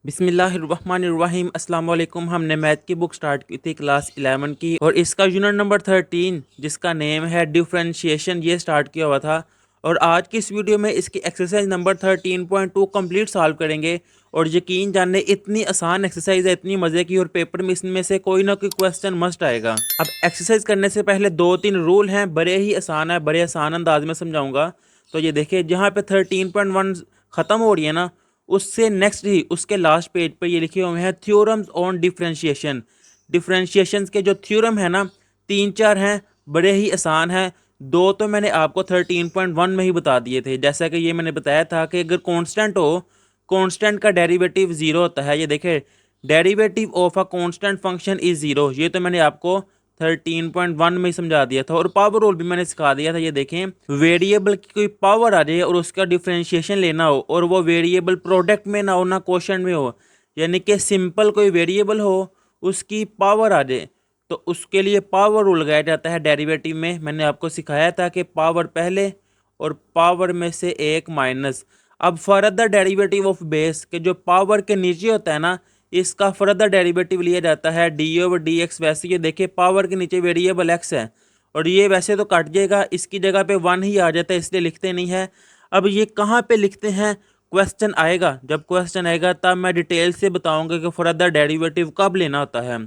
बिस्मिल्लाहिर्रहमानिर्रहीम अस्सलाम वालेकुम। हमने मैथ की बुक स्टार्ट की थी क्लास 11 की और इसका यूनिट नंबर 13 जिसका नेम है डिफरेंशिएशन ये स्टार्ट किया हुआ था। और आज की इस वीडियो में इसकी एक्सरसाइज नंबर 13.2 कंप्लीट सॉल्व करेंगे। और यकीन जानने इतनी आसान एक्सरसाइज है, इतनी मज़े की, और पेपर में इसमें से कोई ना कोई क्वेश्चन मस्ट आएगा। अब एक्सरसाइज करने से पहले 2-3 रूल हैं, बड़े ही आसान है, बड़े आसान अंदाज में समझाऊंगा। तो ये देखिए, जहाँ पे 13.1 ख़त्म हो रही है ना, उससे नेक्स्ट ही उसके लास्ट पेज पे ये लिखे हुए हैं थ्योरम्स ऑन डिफरेंशिएशन। डिफरेंशिएशन के जो थ्योरम है ना, 3-4 हैं, बड़े ही आसान हैं। दो तो मैंने आपको 13.1 में ही बता दिए थे। जैसा कि ये मैंने बताया था कि अगर कांस्टेंट हो, कांस्टेंट का डेरिवेटिव ज़ीरो होता है। ये देखे, derivative of a constant function is zero. ये तो मैंने आपको 13.1 में ही समझा दिया था। और पावर रूल भी मैंने सिखा दिया था। ये देखें, वेरिएबल की कोई पावर आ जाए और उसका डिफरेंशिएशन लेना हो, और वो वेरिएबल प्रोडक्ट में ना हो ना क्वोशंट में हो, यानी कि सिंपल कोई वेरिएबल हो, उसकी पावर आ जाए, तो उसके लिए पावर रूल लगाया जाता है डेरिवेटिव में। मैंने आपको सिखाया था कि पावर पहले और पावर में से एक माइनस। अब फर्दर डेरिवेटिव ऑफ बेस के जो पावर के नीचे होता है ना, इसका फर्दर डेरिवेटिव लिया जाता है डी ओवर डी एक्स। वैसे ये देखिए, पावर के नीचे वेरिएबल एक्स है और ये वैसे तो कट जाएगा, इसकी जगह पे वन ही आ जाता है, इसलिए लिखते नहीं है। अब ये कहाँ पे लिखते हैं, क्वेश्चन आएगा, जब क्वेश्चन आएगा तब मैं डिटेल से बताऊंगा कि फर्दर डेरिवेटिव कब लेना होता है।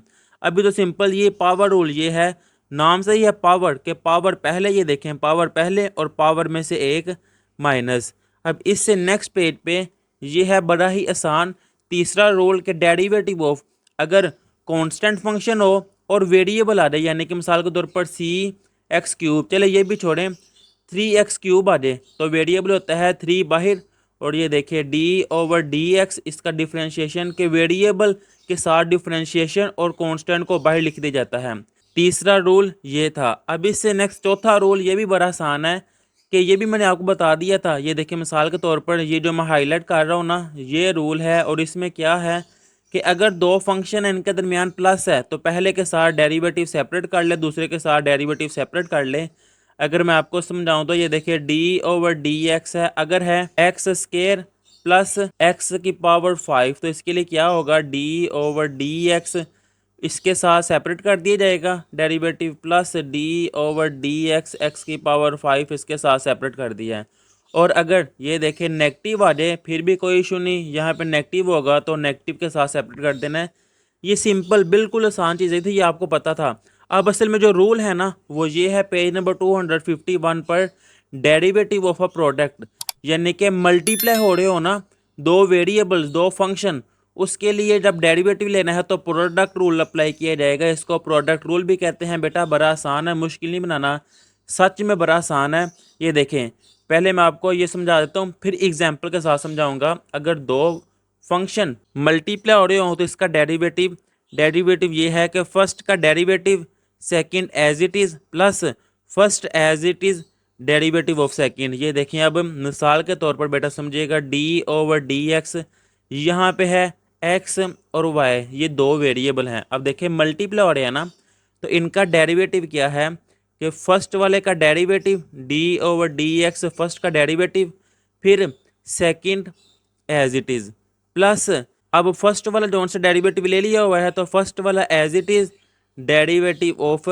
अभी तो सिंपल ये पावर रूल ये है, नाम से ही है पावर के पावर पहले। ये देखें, पावर पहले और पावर में से एक माइनस। अब इससे नेक्स्ट पेज पे ये है बड़ा ही आसान तीसरा रूल के डेरिवेटिव ऑफ, अगर कांस्टेंट फंक्शन हो और वेरिएबल आ जाए, यानी कि मिसाल के तौर पर सी एक्स क्यूब, चले ये भी छोड़ें, 3x³ आ जाए, तो वेरिएबल होता है 3 बाहर। और ये देखिए डी ओवर डी एक्स, इसका डिफरेंशिएशन के वेरिएबल के साथ डिफरेंशिएशन और कांस्टेंट को बाहर लिख दिया जाता है। तीसरा रूल ये था। अब इससे नेक्स्ट चौथा रूल ये भी बड़ा आसान है कि ये भी मैंने आपको बता दिया था। ये देखिए, मिसाल के तौर पर ये जो मैं हाईलाइट कर रहा हूँ ना, ये रूल है। और इसमें क्या है कि अगर दो फंक्शन है, इनके दरमियान प्लस है, तो पहले के साथ डेरिवेटिव सेपरेट कर ले, दूसरे के साथ डेरिवेटिव सेपरेट कर ले। अगर मैं आपको समझाऊं तो ये देखिए, डी ओवर डी एक्स है, अगर है एक्स स्केयर प्लस एक्स की पावर 5, तो इसके लिए क्या होगा, डी ओवर डी एक्स इसके साथ सेपरेट कर दिया जाएगा derivative, plus D over d x x की पावर 5 इसके साथ सेपरेट कर दिया है। और अगर ये देखें नेगेटिव आ जाए, फिर भी कोई इशू नहीं, यहाँ पे नेगेटिव होगा तो नेगेटिव के साथ सेपरेट कर देना है। ये सिंपल बिल्कुल आसान चीज़ें थी, ये आपको पता था। अब असल में जो रूल है ना, वो ये है पेज नंबर 251 पर, डेरिवेटिव ऑफ अ प्रोडक्ट, यानी कि मल्टीप्लाई हो रहे हो ना दो वेरिएबल्स, दो फंक्शन, उसके लिए जब डेरिवेटिव लेना है तो प्रोडक्ट रूल अप्लाई किया जाएगा। इसको प्रोडक्ट रूल भी कहते हैं। बेटा बड़ा आसान है, मुश्किल नहीं बनाना, सच में बड़ा आसान है। ये देखें, पहले मैं आपको ये समझा देता हूँ, फिर एग्जाम्पल के साथ समझाऊंगा। अगर दो फंक्शन मल्टीप्लाई हो रहे हो तो इसका डेरिवेटिव, डेरिवेटिव ये है कि फर्स्ट का derivative second as it is plus first as it is derivative of second. ये देखें, अब मिसाल के तौर पर बेटा समझिएगा, डी ओवर डी एक्स, यहाँ पे है एक्स और वाई, ये दो वेरिएबल हैं। अब देखें मल्टीप्लाई हो रहे हैं ना, तो इनका डेरिवेटिव क्या है कि फर्स्ट वाले का derivative d over d x, first का डेरिवेटिव, फिर second as it is plus, अब फर्स्ट वाला जो से डेरिवेटिव ले लिया हुआ है तो फर्स्ट वाला as it is derivative of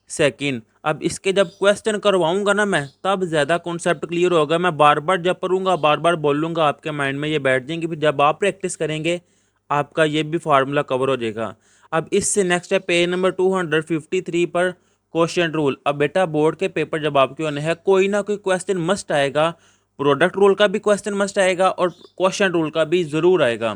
second. अब इसके जब क्वेश्चन करवाऊंगा ना मैं, तब ज़्यादा कॉन्सेप्ट क्लियर होगा। मैं बार बार जब पढ़ूंगा बार बार बोलूँगा, आपके माइंड में ये बैठ जाएंगे, फिर जब आप प्रैक्टिस करेंगे आपका ये भी फार्मूला कवर हो जाएगा। अब इससे नेक्स्ट है पेज नंबर 253 पर क्वेश्चन रूल। अब बेटा बोर्ड के पेपर जब आपके होने हैं, कोई ना कोई क्वेश्चन मस्ट आएगा, प्रोडक्ट रूल का भी क्वेश्चन मस्ट आएगा और क्वेश्चन रूल का भी ज़रूर आएगा,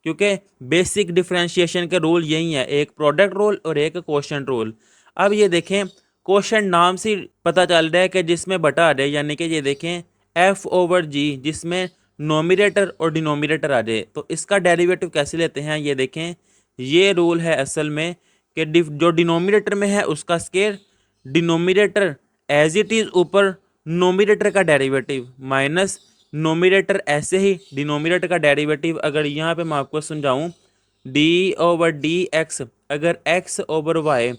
क्योंकि बेसिक डिफरेंशिएशन के रूल यही है, एक प्रोडक्ट रूल और एक क्वेश्चन रूल। अब ये देखें, क्वेश्चन नाम से पता चल रहा है कि जिसमें बटा आ जाए, यानी कि ये देखें एफ ओवर जी, जिसमें नोमिनेटर और डिनोमिनेटर आ जाए, तो इसका डेरिवेटिव कैसे लेते हैं। ये देखें, ये रूल है असल में कि जो डिनोमिनेटर में है उसका square, denominator as it is ऊपर नोमिनेटर का डेरिवेटिव माइनस नोमिनेटर ऐसे ही डिनोमिनेटर का डेरिवेटिव। अगर यहाँ पे मैं आपको समझाऊँ, डी ओवर डी एक्स, अगर एक्स ओवर वाई,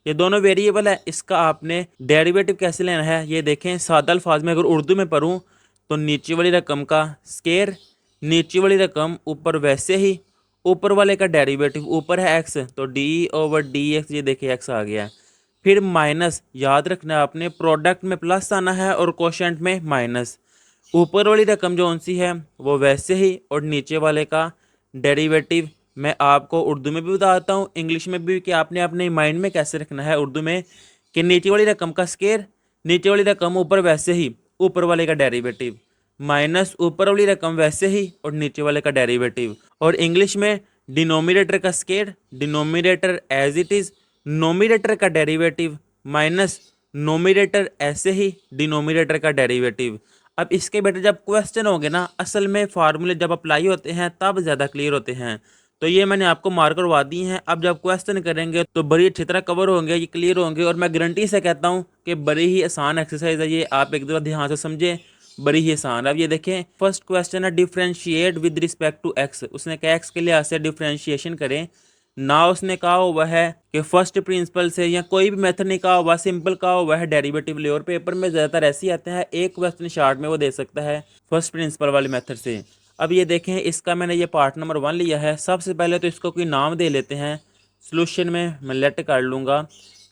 ये दोनों वेरिएबल है, इसका आपने डेरिवेटिव कैसे लेना है। ये देखें, सादा अल्फाज में अगर उर्दू में पढ़ूँ तो नीचे वाली रकम का स्केयर, नीचे वाली रकम ऊपर वैसे ही, ऊपर वाले का डेरिवेटिव, ऊपर है x तो d/dx, ये देखिए x आ गया। फिर माइनस, याद रखना है आपने प्रोडक्ट में प्लस आना है और कोशेंट में माइनस। ऊपर वाली रकम जो सी है वो वैसे ही, और नीचे वाले का डेरिवेटिव मैं आपको उर्दू में भी बताता हूँ, इंग्लिश में भी, कि आपने अपने माइंड में कैसे रखना है उर्दू में, कि नीचे वाली रकम का स्केयर, नीचे वाली रकम ऊपर वैसे ही, ऊपर वाले का डेरिवेटिव, माइनस ऊपर वाली रकम वैसे ही और नीचे वाले का डेरिवेटिव। और इंग्लिश में डिनोमिनेटर का square, denominator as it is, numerator का डेरिवेटिव माइनस नोमिनेटर ऐसे ही, डिनोमिनेटर का डेरिवेटिव। अब इसके बेटे जब क्वेश्चन होंगे ना, असल में फार्मूले जब अप्लाई होते हैं तब ज़्यादा क्लियर होते हैं। तो ये मैंने आपको मार्क करवा दी हैं। अब जब क्वेश्चन करेंगे तो बड़ी अच्छी तरह कवर होंगे, ये क्लियर होंगे, और मैं गारंटी से कहता हूँ कि बड़ी ही आसान एक्सरसाइज है ये, आप एक दफ़ा ध्यान से समझें, बड़ी ही आसान। अब ये देखें, फर्स्ट क्वेश्चन है differentiate with respect to x. उसने कहा एक्स के लिहाज से डिफ्रेंशिएशन करें ना, उसने कहा हुआ है कि फर्स्ट प्रिंसिपल से, या कोई भी मेथड नहीं कहा हुआ, सिंपल कहा हुआ है डेरिवेटिव ले। और पेपर में ज़्यादातर ऐसे ही आते हैं, एक क्वेश्चन शार्ट में वो दे सकता है फर्स्ट प्रिंसिपल वाले मेथड से। अब ये देखें, इसका मैंने ये पार्ट नंबर 1 लिया है। सबसे पहले तो इसको कोई नाम दे लेते हैं। सोल्यूशन में मैं लेट कर लूँगा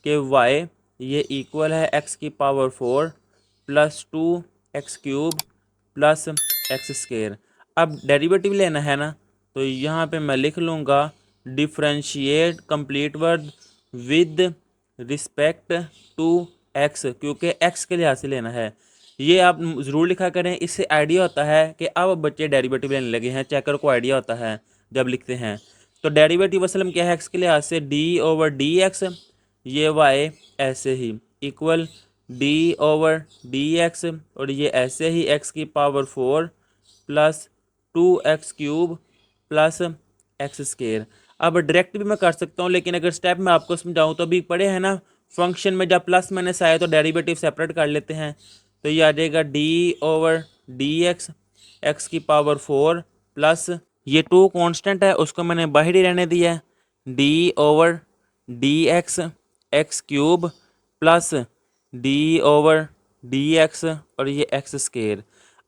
कि y ये इक्वल है x⁴ plus 2x³ plus x²। अब डेरिवेटिव लेना है ना, तो यहाँ पे मैं लिख लूँगा differentiate complete word with respect to x, क्योंकि x के लिहाज से लेना है। ये आप ज़रूर लिखा करें, इससे आइडिया होता है कि अब बच्चे डेरिवेटिव लेने लगे हैं, चेकर को आइडिया होता है जब लिखते हैं। तो डेरिवेटिव असल में क्या है, x के लिहाज से d/dx, ये y ऐसे ही इक्वल d/dx, और ये ऐसे ही x⁴ plus 2x³ plus x²। अब डायरेक्ट भी मैं कर सकता हूँ, लेकिन अगर स्टेप में आपको समझाऊँ तो अभी पढ़े हैं ना, फंक्शन में जब प्लस माइनस आए तो डेरिवेटिव सेपरेट कर लेते हैं। तो ये आ जाएगा d/dx x⁴ प्लस ये 2 कांस्टेंट है, उसको मैंने बाहर ही रहने दिया है, d/dx x³ प्लस d/dx और ये x²।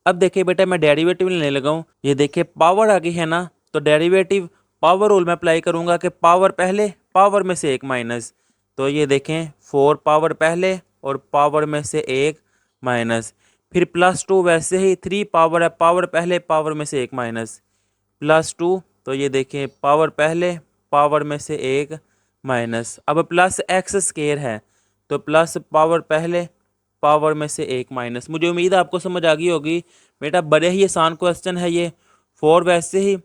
अब देखिए बेटा, मैं डेरिवेटिव लेने लगा हूँ। ये देखिए पावर आ गई है ना, तो डेरिवेटिव पावर रूल में अप्लाई करूँगा कि पावर पहले, पावर में से 1 माइनस। तो ये देखें 4 पावर पहले और पावर में से 1 माइनस, फिर प्लस 2 वैसे ही 3 पावर है, पावर पहले पावर में से 1 माइनस, प्लस 2, तो ये देखें पावर पहले पावर में से 1 माइनस। अब प्लस x² है, तो प्लस पावर पहले पावर में से 1 माइनस। मुझे उम्मीद है आपको समझ आ गई होगी बेटा, बड़े ही आसान क्वेश्चन है ये। 4 वैसे ही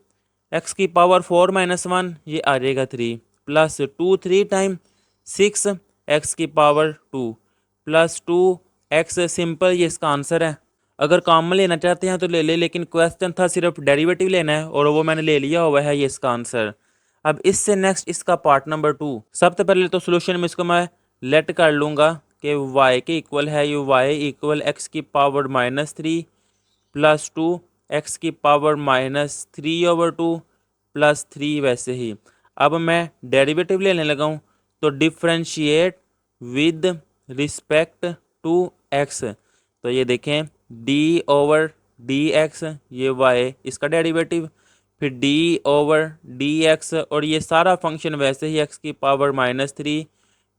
x⁴ - 1 ये आ जाएगा 3 plus 2 3 time 6 x⁴ 2 plus 2x, simple, ये इसका आंसर है। अगर कॉमन लेना चाहते हैं तो ले ले, लेकिन क्वेश्चन था सिर्फ डेरिवेटिव लेना है और वो मैंने ले लिया हुआ है, ये इसका आंसर। अब इससे नेक्स्ट इसका पार्ट नंबर 2। सबसे पहले तो सोल्यूशन में इसको मैं लेट कर लूँगा कि y के इक्वल है, ये y equal x⁻³ plus 2 x⁻³ plus 3 वैसे ही। अब मैं डेरिवेटिव लेने लगा हूँ, तो differentiate with respect to x। तो ये देखें d/dx, ये y इसका डेरिवेटिव, फिर d/dx, और ये सारा फंक्शन वैसे ही x⁻³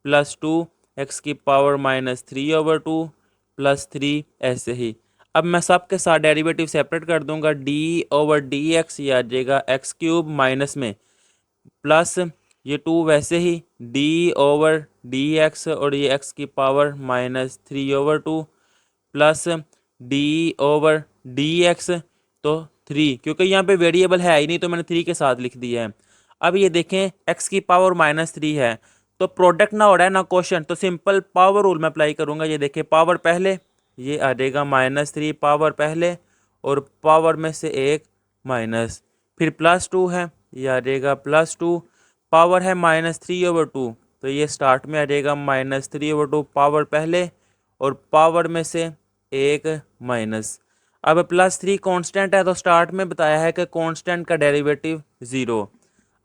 प्लस 2 x⁻³ प्लस 3 ऐसे ही। अब मैं सब के साथ डेरिवेटिव सेपरेट कर दूंगा, d/dx ये आ जाएगा x³ माइनस में, प्लस ये 2 वैसे ही d/dx और ये x⁻³ प्लस d/dx, तो 3, क्योंकि यहाँ पे वेरिएबल है ही नहीं तो मैंने 3 के साथ लिख दिया है। अब ये देखें x⁻³ है, तो प्रोडक्ट ना हो रहा है ना क्वेश्चन, तो सिंपल पावर रूल में अप्लाई करूँगा। ये देखें पावर पहले, ये आ जाएगा -3 पावर पहले और पावर में से 1 माइनस, फिर प्लस 2 है, ये आ जाएगा प्लस 2, पावर है -3/2, तो ये स्टार्ट में आ जाएगा -3/2 पावर पहले और पावर में से 1 माइनस। अब +3 कांस्टेंट है, तो स्टार्ट में बताया है कि कांस्टेंट का डेरिवेटिव 0।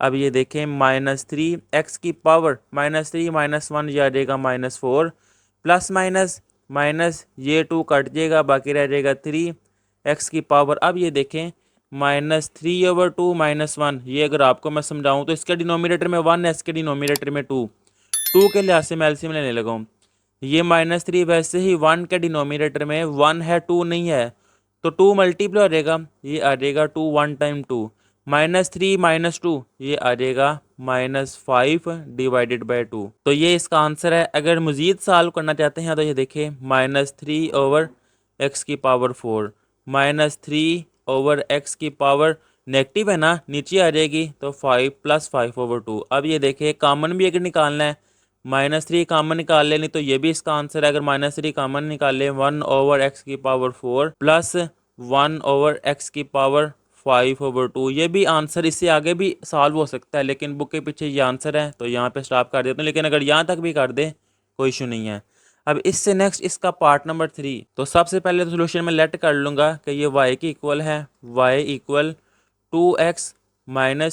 अब ये देखें -3 x⁻³ -3 - 1 ये आ जाएगा -4, प्लस माइनस माइनस ये 2 कट जाएगा, बाकी रह जाएगा 3 x⁻। अब ये देखें -3/2 - 1। ये अगर आपको मैं समझाऊँ तो इसके डिनोमिनेटर में 1 है, इसके डिनोमिनेटर में 2। 2 के लिहाज से मैं एलसीएम लेने लगा हूँ। ये -3 वैसे ही 1 के डिनोमिनेटर में 1 है, 2 नहीं है, तो 2 मल्टीप्लाई हो जाएगा, ये आ जाएगा 2 1 टाइम 2। -3 -2 ये आ जाएगा -5/2। तो ये इसका आंसर है। अगर मज़ीद सॉल्व करना चाहते हैं तो ये देखिए -3/x⁴ -3/x⁴ नेगेटिव है ना, नीचे आ जाएगी तो 5 + 5/2। अब ये देखिए कॉमन भी अगर निकालना है, -3 कॉमन निकाल ले, नहीं तो ये भी इसका आंसर है। अगर -3 कॉमन निकाल ले 1/x⁴ प्लस 1/x⁵ ये भी आंसर, इससे आगे भी सॉल्व हो सकता है, लेकिन बुक के पीछे ये आंसर है तो यहाँ पे स्टॉप कर देते हैं। लेकिन अगर यहाँ तक भी कर दे कोई इशू नहीं है। अब इससे नेक्स्ट इसका पार्ट नंबर 3। तो सबसे पहले तो सोल्यूशन में लेट कर लूँगा कि ये y की इक्वल है, y = 2x -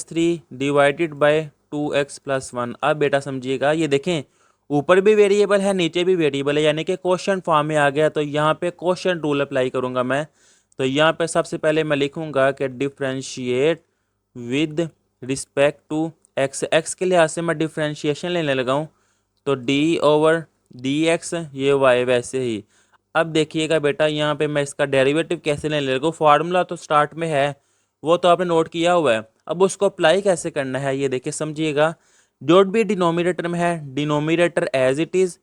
3 divided by 2x + 1। अब बेटा समझिएगा, ये देखें ऊपर भी वेरिएबल है, नीचे भी वेरिएबल है, यानी कि क्वेश्चन फॉर्म में आ गया। तो यहाँ पे क्वेश्चन रूल अप्लाई करूँगा मैं। तो यहाँ पे सबसे पहले मैं लिखूँगा कि differentiate with respect to x। x के लिहाज से मैं डिफ्रेंशिएशन लेने लगा हूँ, तो d/dx, ये y वैसे ही। अब देखिएगा बेटा, यहाँ पे मैं इसका डेरिवेटिव कैसे लेने लगा हूँ। फार्मूला तो स्टार्ट में है, वो तो आपने नोट किया हुआ है। अब उसको अप्लाई कैसे करना है ये देखिए समझिएगा। जो भी डिनोमिनेटर में है, डिनोमिनेटर एज इट इज़,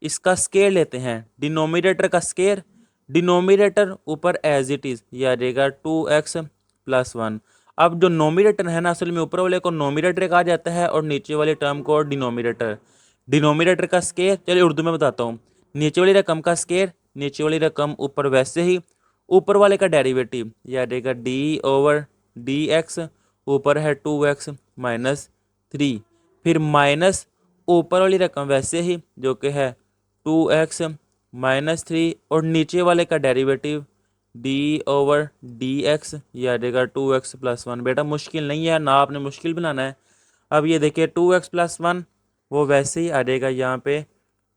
इसका स्केयर लेते हैं, डिनोमिनेटर का स्केयर, डिनोमिनेटर ऊपर एज इट इज़, ये आ जाएगा 2x + 1। अब जो नोमिनेटर है ना, असल में ऊपर वाले को नोमिनेटर कहा जाता है और नीचे वाले टर्म को डिनोमिनेटर। डिनोमिनेटर का स्केयर, चलिए उर्दू में बताता हूँ, नीचे वाली रकम का स्केयर, नीचे वाली रकम ऊपर वैसे ही, ऊपर वाले का डेरिवेटिव, यह आ जाएगा d/dx, ऊपर है 2x - 3, फिर माइनस ऊपर वाली रकम वैसे ही जो कि है 2x - 3, और नीचे वाले का डेरिवेटिव d/dx, ये आ जाएगा 2x + 1। बेटा मुश्किल नहीं है ना, आपने मुश्किल बनाना है। अब ये देखिए 2x + 1 वो वैसे ही आ जाएगा यहाँ पे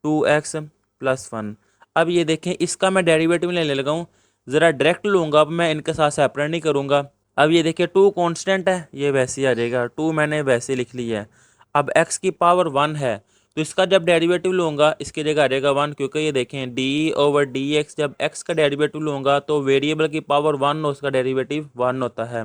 2x + 1। अब ये देखें इसका मैं डेरिवेटिव लेने लगा हूँ, ज़रा डायरेक्ट लूँगा, अब मैं इनके साथ सेपरेट नहीं करूँगा। अब ये देखिए 2 कांस्टेंट है, ये वैसे ही आ जाएगा, 2 मैंने वैसे लिख लिया है। अब x⁴ 1 है, तो इसका जब डेरिवेटिव लूँगा इसकी जगह आ जाएगा 1, क्योंकि ये देखें d/dx, जब x का डेरिवेटिव लूँगा तो वेरिएबल की पावर 1 और उसका डेरिवेटिव 1 होता है,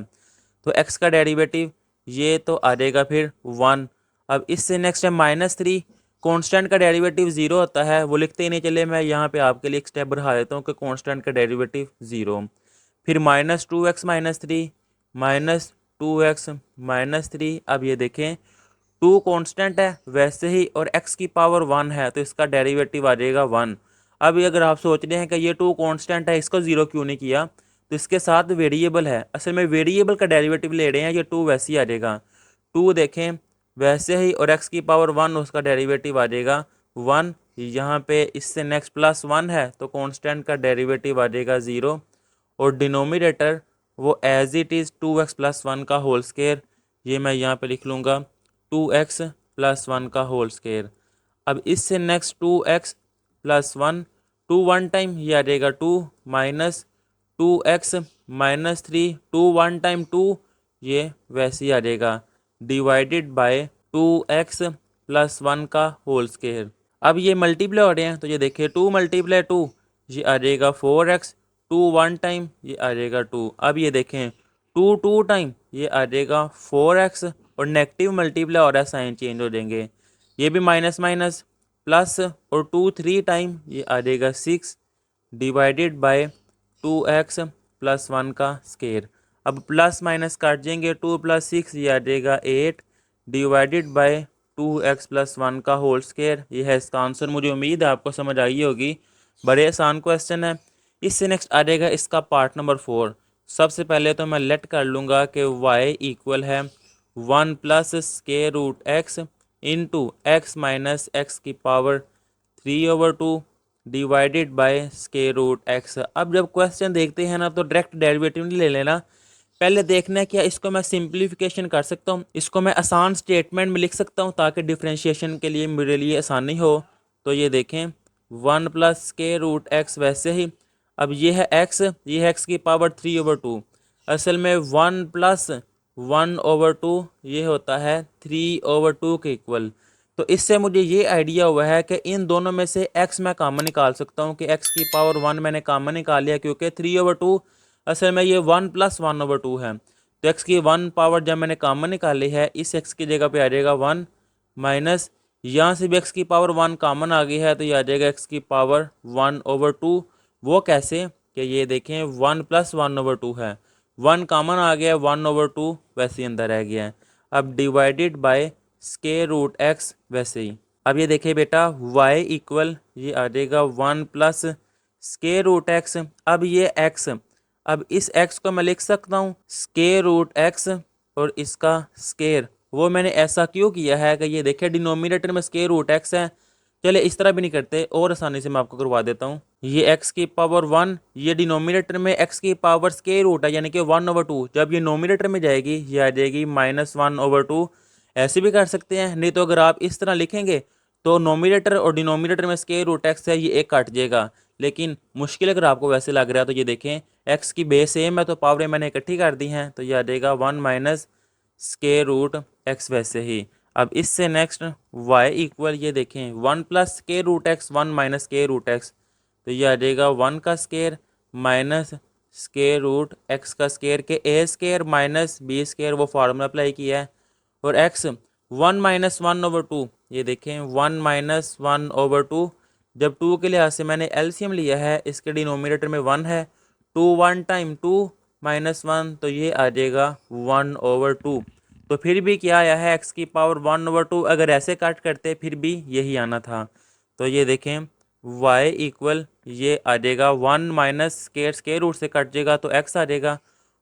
तो x का डेरिवेटिव ये तो आ जाएगा फिर 1। अब इससे नेक्स्ट है -3, कांस्टेंट का डेरिवेटिव 0 होता है, वो लिखते ही नहीं, चले मैं यहाँ पे आपके लिए एक स्टेप बढ़ा देता हूँ कि कांस्टेंट का डेरिवेटिव 0। फिर -2x - 3 -2x - 3। अब ये देखें 2 कांस्टेंट है वैसे ही, और x⁴ 1 है, तो इसका डेरिवेटिव आ जाएगा 1। अब अगर आप सोच रहे हैं कि ये 2 कांस्टेंट है, इसको 0 क्यों नहीं किया, तो इसके साथ वेरिएबल है, असल में वेरिएबल का डेरिवेटिव ले रहे हैं, ये 2 वैसे ही आ जाएगा। 2 देखें वैसे ही, और x⁴ 1 उसका डेरिवेटिव आ जाएगा 1। यहाँ पे इससे नेक्स्ट +1 है, तो कांस्टेंट का डेरिवेटिव आ जाएगा 0, और डिनोमिनेटर वो एज इट इज़ 2x + 1 का होल स्क्वायर, ये मैं यहाँ पे लिख लूँगा 2x + 1 का होल स्क्वायर। अब इससे नेक्स्ट 2x + 1, 2 1 टाइम, ये आ जाएगा 2 माइनस 2x - 3, 2 1 टाइम 2, ये वैसे ही आ जाएगा, डिवाइडेड बाय 2x + 1 का होल स्क्वायर। अब ये मल्टीप्लाई हो रहे हैं, तो ये देखिए 2 × 2 ये आ जाएगा 4x, 2 1 टाइम ये आ जाएगा 2। अब ये देखें 2 2 टाइम ये आ जाएगा 4x, और नेगेटिव मल्टीप्लाई हो रहा है, साइन चेंज हो जाएंगे, ये भी माइनस माइनस प्लस, और 2 3 टाइम ये आ जाएगा 6, डिवाइडेड बाय 2x + 1 का स्क्वायर। अब प्लस माइनस काट देंगे, 2 + 6 ये आ जाएगा 8, डिवाइडेड बाय 2x + 1 का होल स्क्वायर। ये है इसका आंसर। मुझे उम्मीद है आपको समझ आई होगी, बड़े आसान क्वेश्चन है। इससे नेक्स्ट आ जाएगा इसका पार्ट नंबर 4। सबसे पहले तो मैं लेट कर लूँगा कि y इक्वल है 1 + √x into x - x⁴ divided by √x। अब जब क्वेश्चन देखते हैं ना, तो डायरेक्ट डेरिवेटिव नहीं ले लेना, पहले देखना है क्या इसको मैं सिंप्लीफिकेशन कर सकता हूँ, इसको मैं आसान स्टेटमेंट में लिख सकता हूँ, ताकि डिफ्रेंशिएशन के लिए मेरे लिए आसानी हो। तो ये देखें 1 + √x वैसे ही। अब ये है x, ये है x⁴ 3/2। असल में 1+1/2 ये होता है 3/2 के इक्वल। तो इससे मुझे ये आइडिया हुआ है कि इन दोनों में से x मैं कॉमन निकाल सकता हूँ कि x की पावर 1 मैंने कॉमन निकाल लिया, क्योंकि 3/2 असल में ये 1+1/2 है। तो x की 1 पावर जब मैंने कॉमन निकाली है, इस x की जगह पे आ जाएगा 1 माइनस, यहाँ से भी x की पावर 1 कॉमन आ गई है तो ये आ जाएगा x की पावर 1/2। वो कैसे कि ये देखें 1+1/2 है, 1 कॉमन आ गया है, 1/2 वैसे ही अंदर रह गया है। अब divided by square root x वैसे ही। अब ये देखिए बेटा y इक्वल ये आ जाएगा 1+√x। अब ये x, अब इस x को मैं लिख सकता हूँ स्क्वायर रूट x और इसका स्क्वायर। वो मैंने ऐसा क्यों किया है कि ये देखिए डिनोमिनेटर में स्क्वायर रूट x है। चले इस तरह भी नहीं करते, और आसानी से मैं आपको करवा देता हूँ। ये x की पावर 1, ये डिनोमिनेटर में x की पावर स्क्वायर रूट है यानी कि 1/2। जब ये नोमिनेटर में जाएगी ये आ जाएगी -1/2। ऐसे भी कर सकते हैं, नहीं तो अगर आप इस तरह लिखेंगे तो नोमिनेटर और डिनोमिनेटर में स्क्वायर रूट x है, ये एक काट जाएगा। लेकिन मुश्किल अगर आपको वैसे लग रहा है तो ये देखें x की बेस सेम है तो पावरें मैंने इकट्ठी कर दी हैं, तो ये आ जाएगा 1 माइनस स्क्वायर रूट x वैसे ही। अब इससे नेक्स्ट y इक्वल ये देखें 1+√x 1 minus square root x, तो ये आ जाएगा 1 का square minus square root x का स्क्वायर के a square minus b square वो फार्मूला अप्लाई किया है। और x 1-1/2, ये देखें 1-1/2। जब 2 के लिहाज से मैंने एलसीएम लिया है, इसके डिनोमिनेटर में 1 है, 2 1 टाइम 2 -1 तो ये आ जाएगा 1/2। तो फिर भी क्या आया है x की पावर 1/2, अगर ऐसे काट करते फिर भी यही आना था। तो ये देखें y इक्वल ये आ जाएगा 1 माइनस स्क्वायर रूट से कट जाएगा तो x आ जाएगा,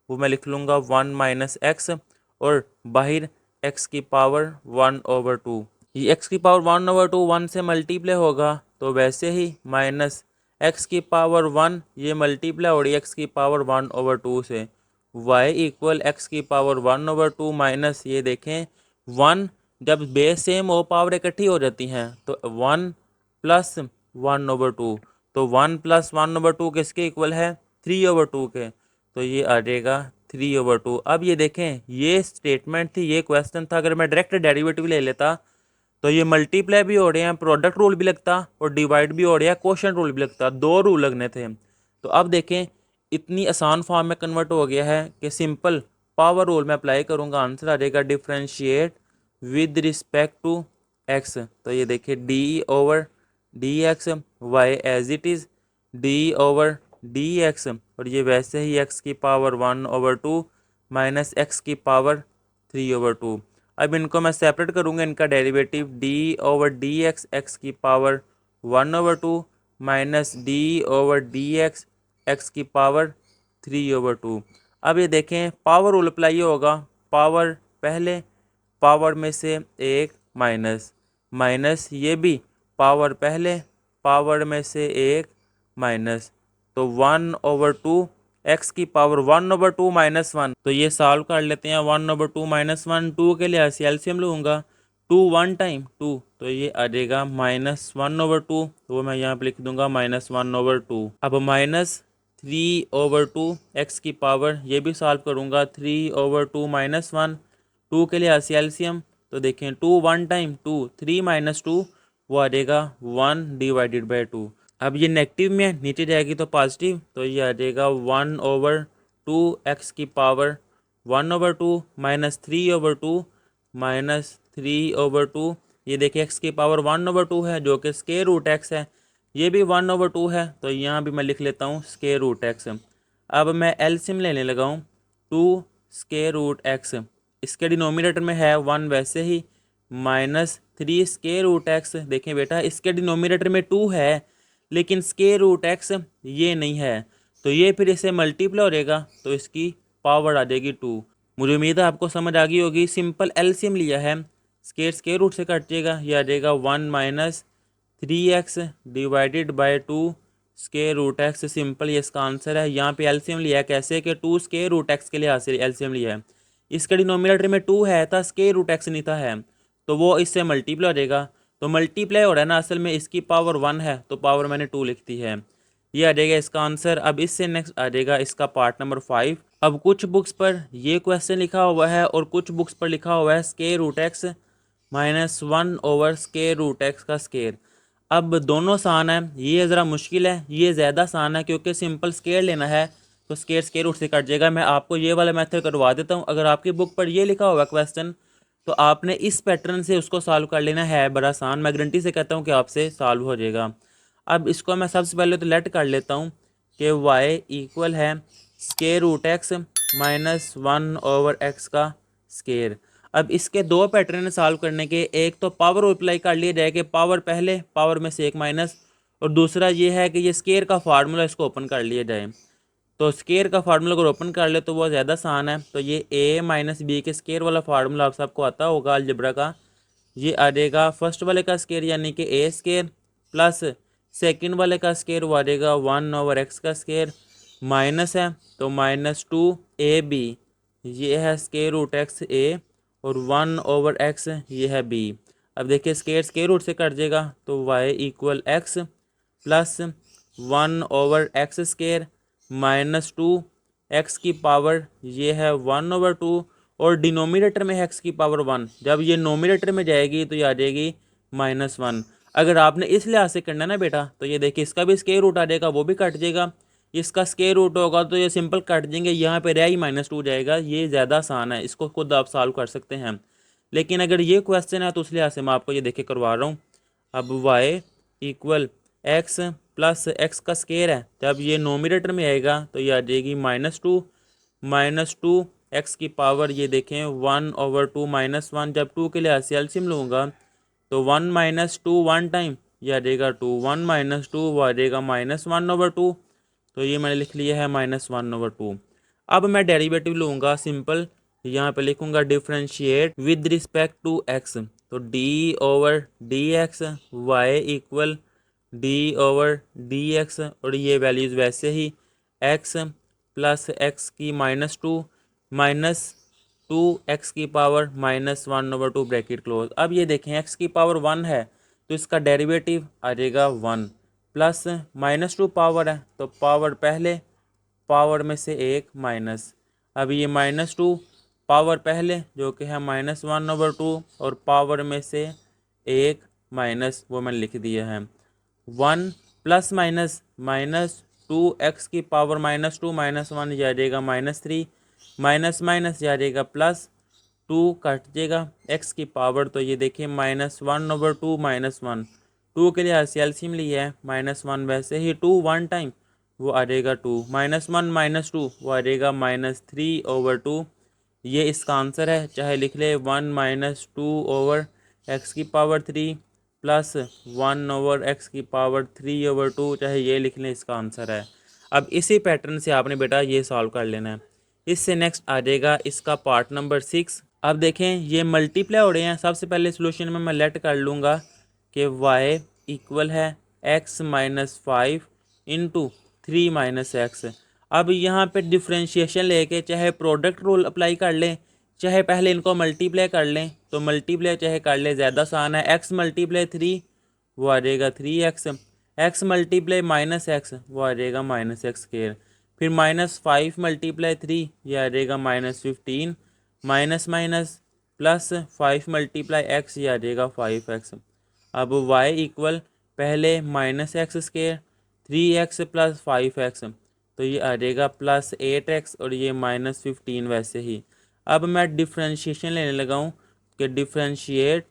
वो मैं लिख लूँगा 1 माइनस एक्स, और बाहर x की पावर 1/2। ये x की पावर 1/2 1 से मल्टीप्लाई होगा तो वैसे ही माइनस x की पावर 1 ये मल्टीप्लाई हो रही है x की पावर 1/2 से। y इक्वल x की पावर 1/2 माइनस ये देखें 1, जब बेस सेम हो पावर इकट्ठी हो जाती हैं तो 1 प्लस 1/2, तो 1 प्लस 1/2 किसके इक्वल है 3/2 के, तो ये आ जाएगा 3/2। अब ये देखें ये स्टेटमेंट थी, ये क्वेश्चन था, अगर मैं डायरेक्ट डेरिवेटिव ले लेता तो ये मल्टीप्लाई भी हो रहे हैं, प्रोडक्ट रूल भी लगता और डिवाइड भी हो रहा है, क्वोशंट रूल भी लगता, दो रूल लगने थे। तो अब देखें इतनी आसान फॉर्म में कन्वर्ट हो गया है कि सिंपल पावर रूल में अप्लाई करूँगा, आंसर आ जाएगा differentiate with respect to x. तो ये देखिए d/dx y as it is d/dx, और ये वैसे ही x की पावर 1/2 माइनस एक्स की पावर 3/2। अब इनको मैं सेपरेट करूँगा, इनका डेरिवेटिव d/dx x की पावर 1/2 माइनस d/dx x की पावर 3/2। अब ये देखें पावर रूल अप्लाई होगा, पावर पहले पावर में से एक माइनस माइनस, ये भी पावर पहले पावर में से एक माइनस, तो 1/2 एक्स की पावर 1/2 -1। तो ये सॉल्व कर लेते हैं, 1/2 -1 2 के लिए एलसीएम लूँगा, 2 1 टाइम 2 तो ये आ जाएगा -1/2, तो वो मैं यहाँ पे लिख दूंगा -1/2। अब -3/2 एक्स की पावर ये भी सॉल्व करूँगा, 3/2 -1 2 के लिए एलसीएम, तो देखें 2 1 टाइम 2 3 -2 वो आ जाएगा 1 डिवाइडेड बाई 2। अब ये नेगेटिव में नीचे जाएगी तो पॉजिटिव, तो ये आ जाएगा 1/2 एक्स की पावर 1/2 -3/2 -3/2। ये देखिए एक्स की पावर 1/2 है जो कि स्क्वायर रूट एक्स है, ये भी 1/2 है, तो यहाँ भी मैं लिख लेता हूँ स्क्वायर रूट एक्स। अब मैं एलसीएम लेने लगा हूँ, 2 स्क्वायर रूट एक्स, इसके डिनोमिनेटर में है 1 वैसे ही, -3 स्क्वायर रूट एक्स। देखें बेटा इसके डिनोमिनेटर में 2 है लेकिन स्क्वायर रूट एक्स ये नहीं है, तो ये फिर इसे मल्टीप्लाई हो जाएगा तो इसकी पावर आ जाएगी 2। मुझे उम्मीद है आपको समझ आ गई होगी, सिंपल एलसीएम लिया है, स्क्वायर रूट से कट जाएगा, ये आ जाएगा 1 -3x divided by 2 square root x. Simple ये इसका आंसर है। यहाँ पे एलसीएम लिया है कैसे कि 2 स्क्वायर रूट एक्स के लिए हासिल एलसीएम लिया है, इसके डिनोमिनेटर में 2 है था, स्क्वायर रूट एक्स नहीं था है, तो वो इससे मल्टीप्लाई हो जाएगा, तो मल्टीप्लाई हो रहा है ना, असल में इसकी पावर 1 है तो पावर मैंने 2 लिख दी है, ये आ जाएगा इसका आंसर। अब इससे नेक्स्ट आ जाएगा इसका पार्ट नंबर 5। अब कुछ बुक्स पर ये क्वेश्चन लिखा हुआ है और कुछ बुक्स पर लिखा हुआ है square root x minus one over square root x का स्केयर। अब दोनों आसान है, ये ज़रा मुश्किल है, ये ज़्यादा आसान है क्योंकि सिंपल स्केयर लेना है तो स्केयर स्केयर रूट से कट जाएगा। मैं आपको ये वाला मेथड करवा देता हूँ। अगर आपकी बुक पर ये लिखा हुआ क्वेश्चन तो आपने इस पैटर्न से उसको सॉल्व कर लेना है, बड़ा आसान, मैं गारंटी से कहता हूँ कि आपसे सॉल्व हो जाएगा। अब इसको मैं सबसे पहले तो लेट कर लेता हूँ कि y इक्वल है square root x minus one over x का स्केयर। अब इसके दो पैटर्न सॉल्व करने के, एक तो पावर अप्लाई कर लिया जाए कि पावर पहले, पावर में से एक माइनस, और दूसरा ये है कि ये स्केयर का फार्मूला इसको ओपन कर लिया जाए। तो स्केयर का फार्मूला अगर ओपन कर ले तो वो ज़्यादा आसान है। तो ये a माइनस बी के स्केयर वाला फार्मूला आप सबको आता होगा अलजेब्रा का। ये आ जाएगा फर्स्ट वाले का स्केयर यानी कि ए स्केयर प्लस सेकंड वाले का स्केयर वो आ जाएगा वन ओवर एक्स का स्केयर, माइनस है तो माइनस टू ए बी, ये है स्केयर रूट एक्स ए, और वन ओवर एक्स ये है बी। अब देखिए स्केयर स्केयर रूट से कट जाएगा तो y equal x plus one over x square minus two x की पावर ये है वन ओवर टू, और डिनोमिनेटर में है एक्स की पावर वन, जब ये नोमिनेटर में जाएगी तो ये आ जाएगी माइनस वन। अगर आपने इस लिहाज से करना ना बेटा तो ये देखिए इसका भी स्केयर रूट आ जाएगा, वो भी कट जाएगा, इसका स्केयर रूट होगा तो ये सिंपल कट देंगे, यहाँ पे रह ही माइनस टू जाएगा। ये ज़्यादा आसान है, इसको खुद आप सॉल्व कर सकते हैं। लेकिन अगर ये क्वेश्चन है तो उस लिहाज से मैं आपको ये देखे करवा रहा हूँ। अब y equal x plus x का स्केयर है, जब ये नोमिनेटर में आएगा तो ये आ जाएगी माइनस टू एक्स की पावर ये देखें one over two minus one. जब टू के लिए एलसीएम लूँगा तो one minus two one time ये आ जाएगा टू, वन माइनस टू वो आ जाएगा माइनस वन ओवर टू, तो ये मैंने लिख लिया है माइनस वन ओवर टू। अब मैं डेरिवेटिव लूँगा सिंपल, यहाँ पे लिखूँगा differentiate with respect to x, तो d over d x y equal d over d x, और ये वैल्यूज़ वैसे ही एक्स प्लस एक्स की माइनस टू एक्स की power minus one over two bracket close. अब ये देखें एक्स की पावर वन है तो इसका डेरिवेटिव आ जाएगा one, plus minus to power है तो पावर पहले, पावर में से एक माइनस। अब ये माइनस टू पावर पहले जो कि है माइनस वन ओवर टू, और पावर में से एक माइनस, वो मैंने लिख दिया है one, plus minus two x की power minus two minus one जा जाएगा माइनस थ्री, माइनस माइनस जा जाएगा प्लस, टू कट जाएगा एक्स की पावर, तो ये देखिए minus one over two minus one, two के लिए एलसीएम लिया है माइनस वन, वैसे ही टू वन टाइम वो आ जाएगा two, minus one minus two वो आ जाएगा माइनस थ्री ओवर टू। ये इसका आंसर है, चाहे लिख ले one minus two over x की power three plus one over x की पावर थ्री ओवर टू, चाहे ये लिख लें, इसका आंसर है। अब इसी पैटर्न से आपने बेटा ये सॉल्व कर लेना है। इससे नेक्स्ट आ जाएगा इसका पार्ट नंबर 6। अब देखें ये मल्टीप्लाई हो रहे हैं। सबसे पहले सोल्यूशन में मैं लेट कर लूँगा कि y इक्वल है x minus five into three minus x. अब यहाँ पे डिफ्रेंशिएशन लेके चाहे प्रोडक्ट रूल अप्लाई कर लें, चाहे पहले इनको मल्टीप्लाई कर लें, तो मल्टीप्लाई चाहे कर लें ज़्यादा आसान है। x मल्टीप्लाई थ्री वो आ जाएगा three x, x multiply minus x वो आ जाएगा माइनस एक्स स्क्वायर, फिर माइनस फाइव मल्टीप्लाई थ्री ये आ जाएगा minus fifteen, minus minus plus five multiply x ये आ जाएगा फाइव एक्स। अब y इक्वल पहले minus x square three x plus five x, तो ये आ जाएगा प्लस एट एक्स, और ये माइनस फिफ्टीन वैसे ही। अब मैं डिफ्रेंशिएशन लेने लगा हूँ कि differentiate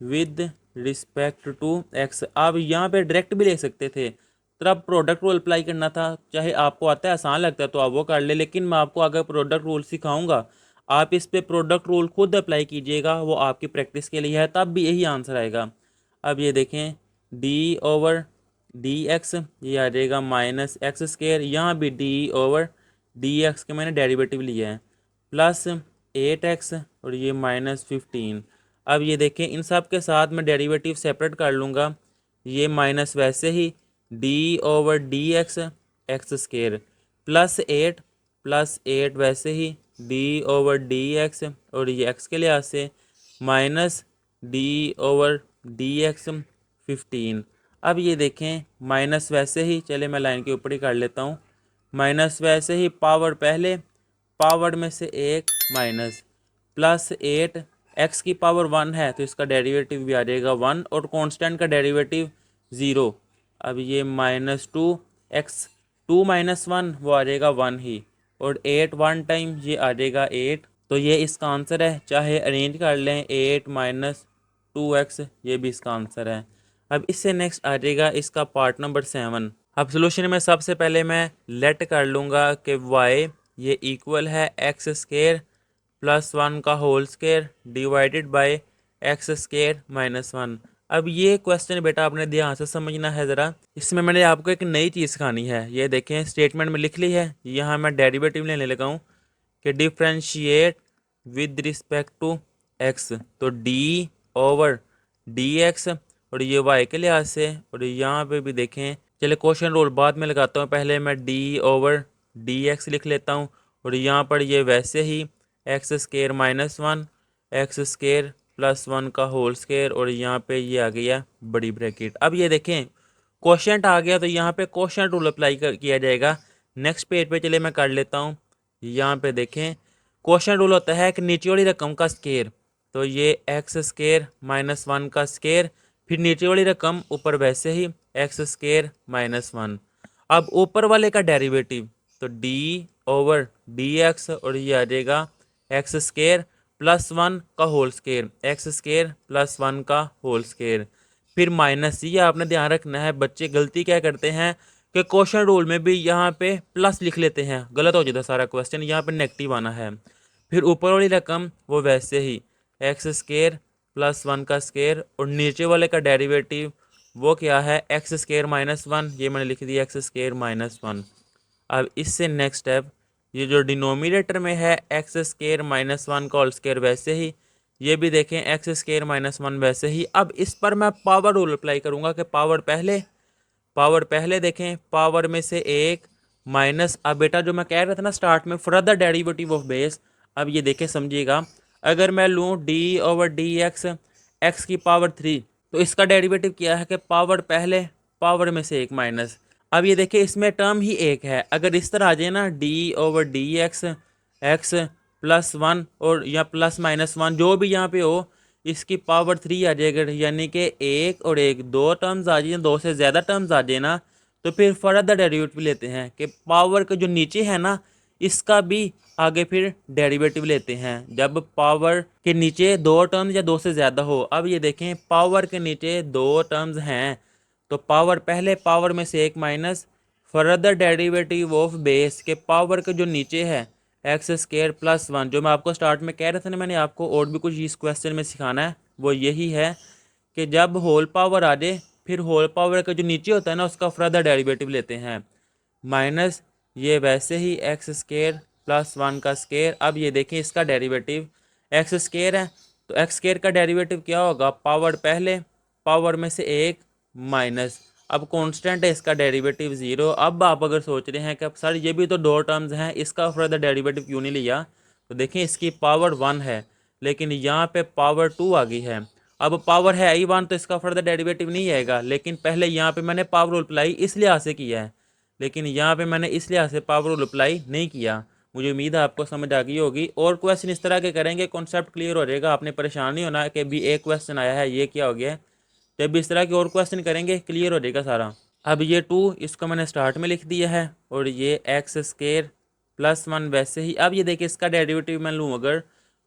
with respect to x. आप यहाँ पे डायरेक्ट भी ले सकते थे, तब प्रोडक्ट रूल अप्लाई करना था, चाहे आपको आता है आसान लगता है तो आप वो कर ले, लेकिन मैं आपको अगर प्रोडक्ट रूल सिखाऊंगा आप इस पे प्रोडक्ट रूल खुद अप्लाई कीजिएगा, वो आपकी प्रैक्टिस के लिए है, तब भी यही आंसर आएगा। अब ये देखें डी ओवर डी एक्स ये आ जाएगा माइनस एक्स स्क्वायर, यहाँ भी डी ओवर डी एक्स के मैंने डेरिवेटिव लिया है, प्लस एट एक्स और ये माइनस फिफ्टीन। अब ये देखें इन सब के साथ मैं डेरिवेटिव सेपरेट कर लूँगा, ये माइनस वैसे ही d over d x x square plus eight वैसे ही डी ओवर डी एक्स, और ये एक्स के लिहाज से minus d over d x fifteen. अब ये देखें माइनस वैसे ही, चले मैं लाइन के ऊपर ही कर लेता हूँ, माइनस वैसे ही पावर पहले, पावर में से एक माइनस प्लस 8 एक्स की पावर 1 है तो इसका डेरिवेटिव भी आ जाएगा 1 और कांस्टेंट का डेरिवेटिव 0। अब ये -2 एक्स 2 - 1 वो आ जाएगा 1 ही और 8 1 टाइम ये आ जाएगा 8। तो ये इसका आंसर है, चाहे अरेंज कर लें 8 - 2x, ये भी इसका आंसर है। अब इससे नेक्स्ट आ जाएगा इसका पार्ट नंबर 7। अब सोल्यूशन में सबसे पहले मैं लेट कर लूँगा कि y ये इक्वल है एक्स स्केयर प्लस 1 का whole square divided by x square -1। अब ये क्वेश्चन बेटा आपने ध्यान से समझना है ज़रा। इसमें मैंने आपको एक नई चीज़ सिखानी है। ये देखें स्टेटमेंट में लिख ली है, यहाँ मैं डेरिवेटिव लेने लगा हूँ कि differentiate with respect to x, तो डी ओवर डी एक्स और ये वाई के लिहाज से। और यहाँ पे भी देखें, चले क्वेश्चन रूल बाद में लगाता हूँ, पहले मैं डी ओवर डी एक्स लिख लेता हूँ और यहाँ पर ये वैसे ही x square -1 x square plus 1 का होल स्केयर और यहाँ पे ये आ गया बड़ी ब्रैकेट। अब ये देखें क्वेश्चन आ गया तो यहाँ पे क्वेश्चन रूल अप्लाई किया जाएगा। नेक्स्ट पेज पे चले मैं कर लेता हूँ। यहाँ पे देखें क्वेश्चन रूल होता है कि नीचे वाली रकम का स्केयर, तो ये एक्स स्केयर -1 का स्केयर, फिर नीचे वाली रकम ऊपर वैसे ही एक्स स्केयर -1। अब ऊपर वाले का डेरिवेटिव तो डी ओवर डी एक्स और ये आ जाएगा एक्स स्केयर प्लस 1 का whole square x square plus 1 का होल स्केयर, फिर माइनस। ये आपने ध्यान रखना है, बच्चे गलती क्या करते हैं कि क्वेश्चन रूल में भी यहाँ पे प्लस लिख लेते हैं, गलत हो जाता है सारा क्वेश्चन, यहाँ पे नेगेटिव आना है। फिर ऊपर वाली रकम वो वैसे ही एक्स स्केयर प्लस 1 का स्केयर और नीचे वाले का डेरिवेटिव वो क्या है एक्स स्केयर -1, ये मैंने लिख दिया एक्स स्केयर -1। अब इससे नेक्स्ट स्टेप, ये जो डिनोमिनेटर में है एक्स स्केयर -1 का होल स्केयर वैसे ही, ये भी देखें एक्स स्केयर -1 वैसे ही। अब इस पर मैं पावर रूल अप्लाई करूँगा कि पावर पहले देखें, पावर में से एक माइनस। अब बेटा जो मैं कह रहा था ना स्टार्ट में, फर्दर डेरिवेटिव ऑफ बेस। अब ये देखें समझिएगा, अगर मैं लूँ D over d x x की पावर 3 तो इसका डेरिवेटिव क्या है कि पावर पहले पावर में से एक माइनस। अब ये देखिए इसमें टर्म ही एक है, अगर इस तरह आ जाए ना D over d x x plus 1 और या प्लस -1 जो भी यहाँ पे हो, इसकी पावर 3 आ जाएगा, यानी कि एक और एक दो टर्म्स आ जाए, दो से ज़्यादा टर्म्स आ जाए ना, तो फिर फर्दर डेरिवेटिव लेते हैं कि पावर का जो नीचे है ना इसका भी आगे फिर डेरिवेटिव लेते हैं जब पावर के नीचे दो टर्म्स या दो से ज़्यादा हो। अब ये देखें पावर के नीचे दो टर्म्स हैं तो पावर पहले पावर में से एक minus further derivative of base के पावर के जो नीचे है एक्स स्केयर प्लस 1, जो मैं आपको स्टार्ट में कह रहा था ना, मैंने आपको और भी कुछ इस क्वेश्चन में सिखाना है, वो यही है कि जब होल पावर आ जाए फिर होल पावर का जो नीचे होता है ना उसका फर्दर डेरिवेटिव लेते हैं माइनस ये वैसे ही एक्स स्केयर प्लस 1 का स्केयर। अब ये देखें इसका डेरिवेटिव एक्स स्केयर है तो एक्स स्केयर का डेरिवेटिव क्या होगा, पावर पहले पावर में से एक माइनस, अब कांस्टेंट है इसका डेरिवेटिव 0। अब आप अगर सोच रहे हैं कि अब सर ये भी तो दो टर्म्स हैं, इसका फर्दर डेरिवेटिव क्यों नहीं लिया, तो देखें इसकी पावर 1 है लेकिन यहाँ पे पावर 2 आ गई है। अब पावर है ही 1 तो इसका फर्दर डेरिवेटिव नहीं आएगा, लेकिन पहले यहाँ पे मैंने पावर रूल अप्लाई इस लिहाज से किया है, लेकिन यहाँ पे मैंने इस लिहाज से पावर रूल अप्लाई नहीं किया। मुझे उम्मीद है आपको समझ आ गई होगी। और क्वेश्चन इस तरह के करेंगे कॉन्सेप्ट क्लियर हो जाएगा, आपने परेशान नहीं होना कि भी एक क्वेश्चन आया है ये क्या हो गया। जब भी इस तरह के और क्वेश्चन करेंगे क्लियर हो जाएगा सारा। अब ये 2 इसको मैंने स्टार्ट में लिख दिया है और ये एक्स स्केयर प्लस 1 वैसे ही। अब ये देखिए इसका डेरिवेटिव मैं लूँ अगर,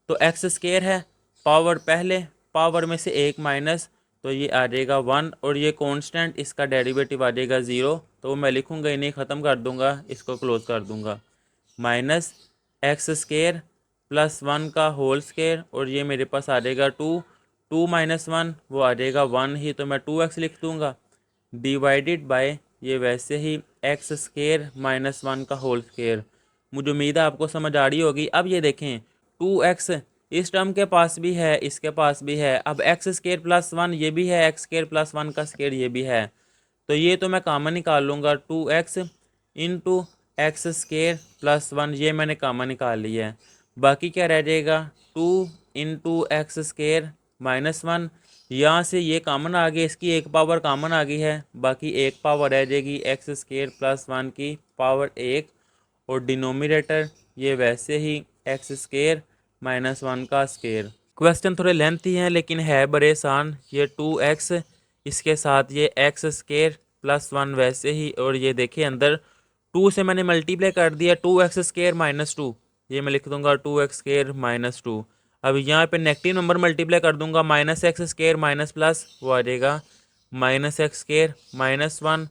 तो एक्स स्केयर है पावर पहले पावर में से एक माइनस तो ये आ जाएगा 1 और ये कांस्टेंट इसका डेरिवेटिव आ जाएगा 0, तो मैं लिखूँगा इन्हें ख़त्म कर दूँगा, इसको क्लोज कर दूँगा माइनस एक्स स्केयर प्लस 1 का होल स्केयर और ये मेरे पास आ जाएगा 2 -1 वो आ जाएगा 1 ही, तो मैं 2x लिख दूँगा डिवाइडेड बाय ये वैसे ही एक्स स्केयर -1 का होल स्केयर। मुझे उम्मीद है आपको समझ आ रही होगी। अब ये देखें 2x इस टर्म के पास भी है इसके पास भी है, अब एक्स स्केयर प्लस 1 ये भी है, एक्स स्केयर प्लस 1 का स्केयर ये भी है, तो ये तो मैं कॉमन निकाल लूँगा 2x into x square plus 1, ये मैंने कॉमन निकाल लिया है। बाकी क्या रह जाएगा 2 इंटू एक्स स्केयर -1, यहाँ से ये कॉमन आ गया, इसकी एक पावर कॉमन आ गई है, बाकी एक पावर रह जाएगी एक्स स्केयर प्लस 1 की पावर 1 और डिनोमिनेटर ये वैसे ही एक्स स्केयर माइनस वन का स्केयर। क्वेश्चन थोड़े लेंथी हैं लेकिन है बड़े आसान। ये 2x, इसके साथ ये एक्स स्केयर प्लस वन वैसे ही, और ये देखिए अंदर 2 से मैंने मल्टीप्लाई कर दिया 2x स्केयर माइनस टू, ये मैं लिख दूंगा 2x स्केयर माइनस टू। अब यहाँ पे नेगेटिव नंबर मल्टीप्लाई कर दूंगा, minus x square minus plus वो आ जाएगा minus x square minus one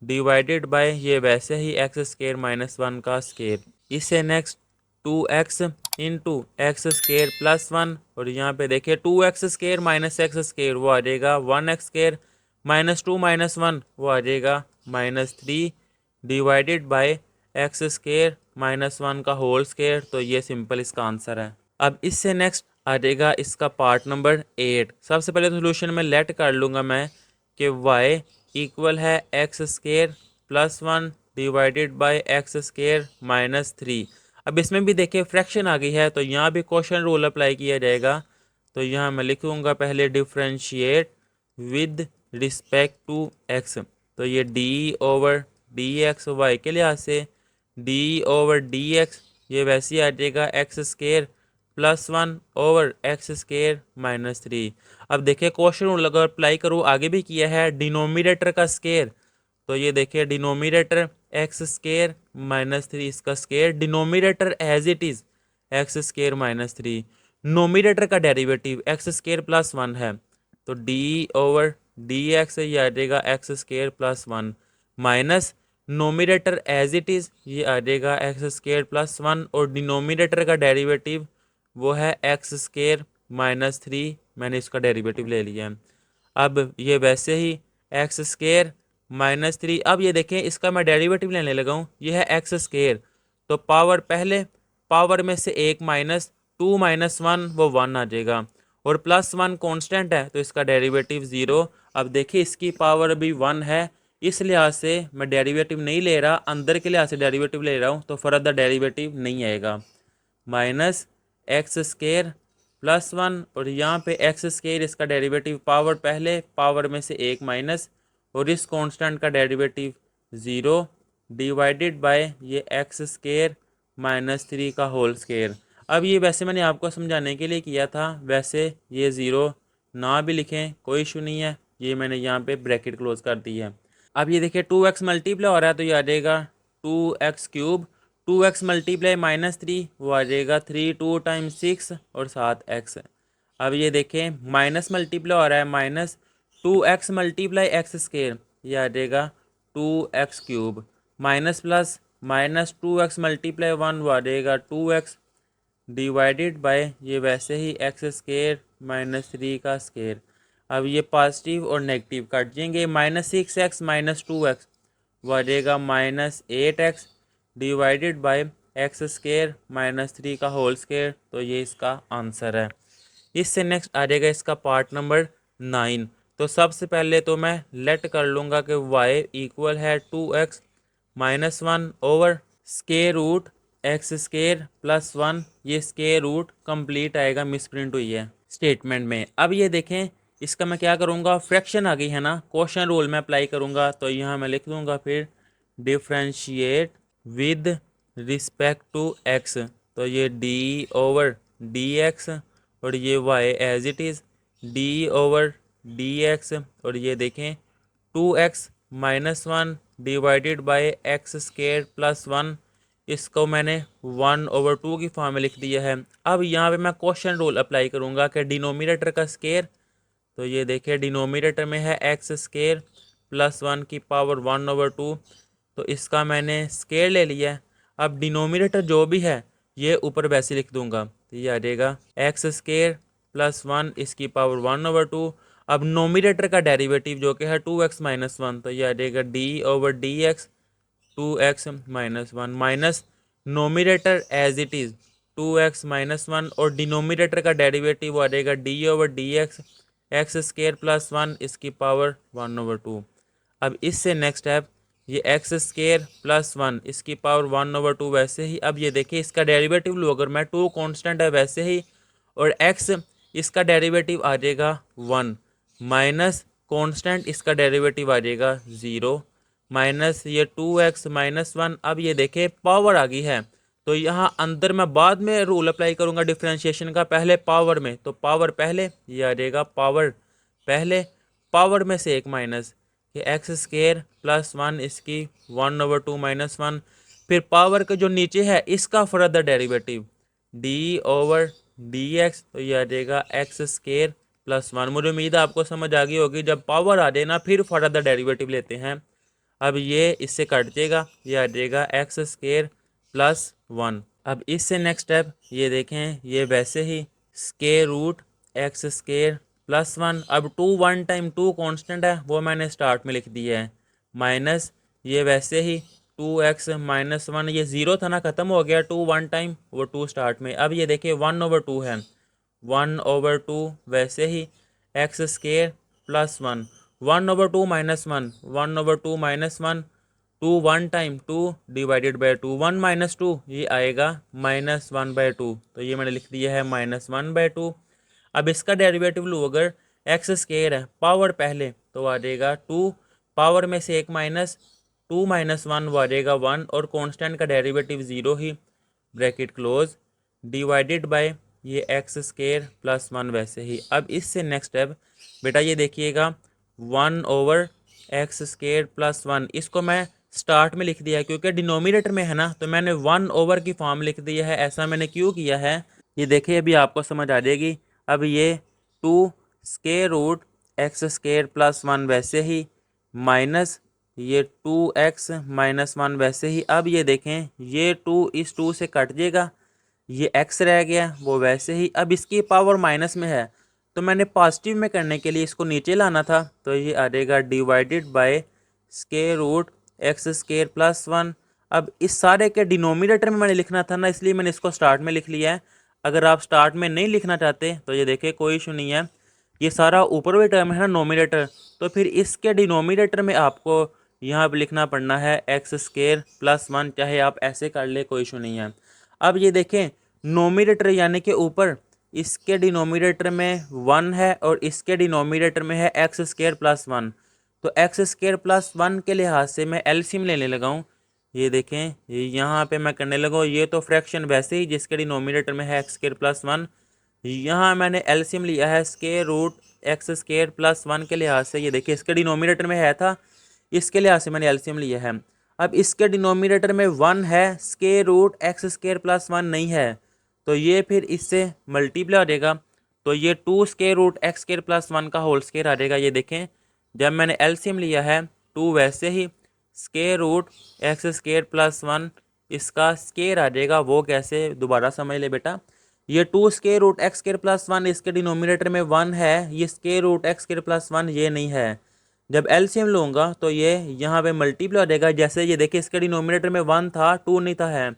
divided by ये वैसे ही एक्स स्केयर माइनस वन का स्केयर। इससे next 2x into x square plus one, और यहाँ पे देखिए 2x square minus x square वो आ जाएगा 1x square minus two minus one वो आ जाएगा minus three divided by x square minus one का होल स्केयर। तो ये सिंपल इसका आंसर है। अब इससे नेक्स्ट आ जाएगा इसका पार्ट नंबर 8। सबसे पहले तो सोल्यूशन में लेट कर लूँगा मैं कि y इक्वल है x square plus one divided by x square minus three. अब इसमें भी देखिए फ्रैक्शन आ गई है तो यहाँ भी क्वेश्चन रूल अप्लाई किया जाएगा। तो यहाँ मैं लिखूँगा पहले differentiate with respect to x. तो ये d over d x y के लिहाज से डी ओवर डी एक्स ये वैसे ही आ जाएगा x square plus one over x square minus three. अब देखिए क्वेश्चन रूल अगर अप्लाई करूँ, आगे भी किया है, डिनोमिनेटर का स्केयर। तो ये देखिए denominator x square minus three इसका square, denominator as it is x square minus three. Numerator का derivative x square plus one है तो डी ओवर डी एक्स ये आ जाएगा x square plus one minus numerator as it is ये आ जाएगा एक्स स्केयर प्लस वन, और डिनोमिनेटर का डेरिवेटिव वो है एक्स स्केयर माइनस थ्री, मैंने इसका डेरिवेटिव ले लिया है। अब ये वैसे ही एक्स स्केयर माइनस थ्री, अब ये देखें इसका मैं डेरिवेटिव लेने लगा हूँ, ये है एक्स स्केयर तो पावर पहले पावर में से एक माइनस टू माइनस वन वो वन आ जाएगा, और प्लस वन कॉन्स्टेंट है तो इसका डेरिवेटिव ज़ीरो। अब देखिए इसकी पावर भी वन है, इस लिहाज से मैं डेरिवेटिव नहीं ले रहा, अंदर के लिहाज से डेरिवेटिव ले रहा हूँ तो फर्दर डेरिवेटिव नहीं आएगा। Minus x square plus one, और यहाँ पे एक्स स्केयर इसका डेरिवेटिव पावर पहले पावर में से एक माइनस, और इस कांस्टेंट का डेरिवेटिव ज़ीरो डिवाइडेड बाय ये एक्स स्केयर माइनस थ्री का होल स्केयर। अब ये वैसे मैंने आपको समझाने के लिए किया था, वैसे ये ज़ीरो ना भी लिखें कोई इशू नहीं है, ये मैंने यहाँ पे ब्रैकेट क्लोज कर दी है। अब ये देखिए 2x मल्टीप्लाई हो रहा है तो ये आ जाएगा 2x cube, 2x multiply minus three वो आ जाएगा थ्री, टू टाइम्स सिक्स और सात एक्स। अब ये देखें माइनस मल्टीप्लाई हो रहा है minus 2x multiply x square ये आ जाएगा 2x cube minus plus minus 2x multiply one वो आ जाएगा 2x डिवाइडेड बाय ये वैसे ही एक्स स्केयर माइनस थ्री का स्केयर। अब ये पॉजिटिव और नेगेटिव कट जाएंगे, minus six x minus two x वो आ जाएगा minus eight x divided by x square minus three का होल स्केयर। तो ये इसका आंसर है। इससे नेक्स्ट आ जाएगा इसका पार्ट नंबर 9। तो सबसे पहले तो मैं लेट कर लूँगा कि y इक्वल है 2x minus one over square root x square plus one, ये स्केयर रूट कंप्लीट आएगा, मिसप्रिंट हुई है स्टेटमेंट में। अब ये देखें इसका मैं क्या करूँगा, फ्रैक्शन आ गई है ना, क्वेश्चन रूल में अप्लाई करूँगा तो यहाँ मैं लिख दूँगा फिर differentiate with respect to x. तो ये डी ओवर डी एक्स और ये y as it is d over d x, और ये देखें 2x minus one divided by x square plus one, इसको मैंने 1/2 की फॉर्म में लिख दिया है। अब यहाँ पे मैं क्वेश्चन रूल अप्लाई करूँगा कि डिनोमिनेटर का स्केयर, तो ये देखिए डिनोमिनेटर में है एक्स स्केयर प्लस वन की पावर 1/2, तो इसका मैंने स्केयर ले लिया है। अब डिनोमिनेटर जो भी है ये ऊपर वैसे लिख दूंगा, तो ये आ जाएगा एक्स स्केयर प्लस वन इसकी पावर 1/2। अब नोमिनेटर का डेरिवेटिव जो कि है 2x माइनस वन, तो ये आ जाएगा d over d x 2x minus one minus numerator as it is 2x minus one, और डिनोमिनेटर का डेरिवेटिव आ जाएगा d over d x x square plus one इसकी पावर 1/2। अब इससे नेक्स्ट स्टेप ये एक्स स्केयर प्लस वन इसकी power 1/2 वैसे ही। अब ये देखिए इसका डेरिवेटिव लो अगर मैं, टू कांस्टेंट है वैसे ही, और एक्स इसका डेरिवेटिव आ जाएगा वन माइनस कांस्टेंट इसका डेरिवेटिव आ जाएगा ज़ीरो माइनस ये 2x माइनस वन। अब ये देखें पावर आ गई है तो यहाँ अंदर मैं बाद में रूल अप्लाई करूँगा डिफ्रेंशिएशन का, पहले पावर में, तो पावर पहले, ये आ जाएगा पावर पहले, पावर में से एक माइनस, ये एक्स स्केयर प्लस वन, इसकी 1/2 - 1, फिर पावर के जो नीचे है इसका फर्दर डेरिवेटिव d/dx, तो ये आ जाएगा एक्स स्केयर प्लस वन। मुझे उम्मीद है आपको समझ आ गई होगी, जब पावर आ जाए ना फिर फर्दर डेरिवेटिव लेते हैं। अब ये इससे कट जाएगा, ये आ जाएगा एक्स स्केयर प्लस वन। अब इससे नेक्स्ट स्टेप ये देखें, ये वैसे ही square root x square plus one. अब two one time two constant है वो मैंने स्टार्ट में लिख दिया है, माइनस ये वैसे ही 2x - 1, ये ज़ीरो था ना, ख़त्म हो गया, टू वन टाइम वो टू स्टार्ट में। अब ये देखिए 1/2 है, 1/2 वैसे ही x square plus one, 1/2 - 1, 1/2 - 1, two one time two divided by two, 1 - 2 ये आएगा -1/2, तो ये मैंने लिख दिया है -1/2। अब इसका डेरिवेटिव लो, अगर एक्स स्केयर है पावर पहले तो आ जाएगा 2, पावर में से एक माइनस, 2 - 1 वो आ जाएगा 1, और कांस्टेंट का derivative 0 he, bracket close, divided by ये एक्स स्केयर प्लस वन वैसे ही। अब इससे नेक्स्ट स्टेप बेटा ये देखिएगा 1/x स्केयर प्लस वन, इसको मैं स्टार्ट में लिख दिया है क्योंकि डिनोमिनेटर में है ना, तो मैंने 1/, की फॉर्म लिख दिया है। ऐसा मैंने क्यों किया है ये देखिए, अभी आपको समझ आ जाएगी। अब ये 2 square root x square plus one वैसे ही, माइनस ये 2x - 1 वैसे ही। अब ये देखें, ये 2 इस 2 से कट जाएगा, ये x रह गया वो वैसे ही। अब इसकी पावर माइनस में है तो मैंने पॉजिटिव में करने के लिए इसको नीचे लाना था, तो ये आ जाएगा divided by square root x square plus one. अब इस सारे के डिनोमिनेटर में मैंने लिखना था ना, इसलिए मैंने इसको स्टार्ट में लिख लिया है। अगर आप स्टार्ट में नहीं लिखना चाहते तो ये देखिए कोई इशू नहीं है, ये सारा ऊपर वाले टर्म है ना नोमिनेटर, तो फिर इसके डिनोमिनेटर में आपको यहाँ पर लिखना पड़ना है एक्स स्केयर प्लस वन, चाहे आप ऐसे कर ले कोई इशू नहीं है। अब ये देखें नोमिनेटर यानी कि ऊपर, इसके डिनोमिनेटर में 1 है और इसके डिनोमिनेटर में है एक्स स्केयर प्लस वन, तो एक्स स्केयर प्लस वन के लिहाज से मैं एलसीएम लेने लगा हूँ। ये देखें यहाँ पे मैं करने लगा हूँ, ये तो फ्रैक्शन वैसे ही जिसके डिनोमिनेटर में है एक्स स्केयर प्लस वन, यहाँ मैंने एलसीएम लिया है square root x square plus one के लिहाज से। ये देखिए इसके डिनोमिनेटर में है था, इसके लिहाज से मैंने एलसीएम लिया है। अब इसके डिनोमिनेटर में 1 है, square root x square plus one नहीं है, तो ये फिर इससे मल्टीप्लाई हो जाएगा, तो ये 2 square root x square plus one का होल स्केयर आ जाएगा। ये देखें जब मैंने एलसीएम लिया है 2 वैसे ही square root x square plus one, इसका स्केयर आ जाएगा, वो कैसे दोबारा समझ ले बेटा, ये 2 square root x square plus one, इसके डिनोमिनेटर में 1 है, ये square root x square plus one ये नहीं है। जब एलसीएम लूँगा तो ये यहाँ पे मल्टीप्लाई हो जाएगा, जैसे ये देखिए इसके डिनोमिनेटर में 1 था 2 नहीं था है,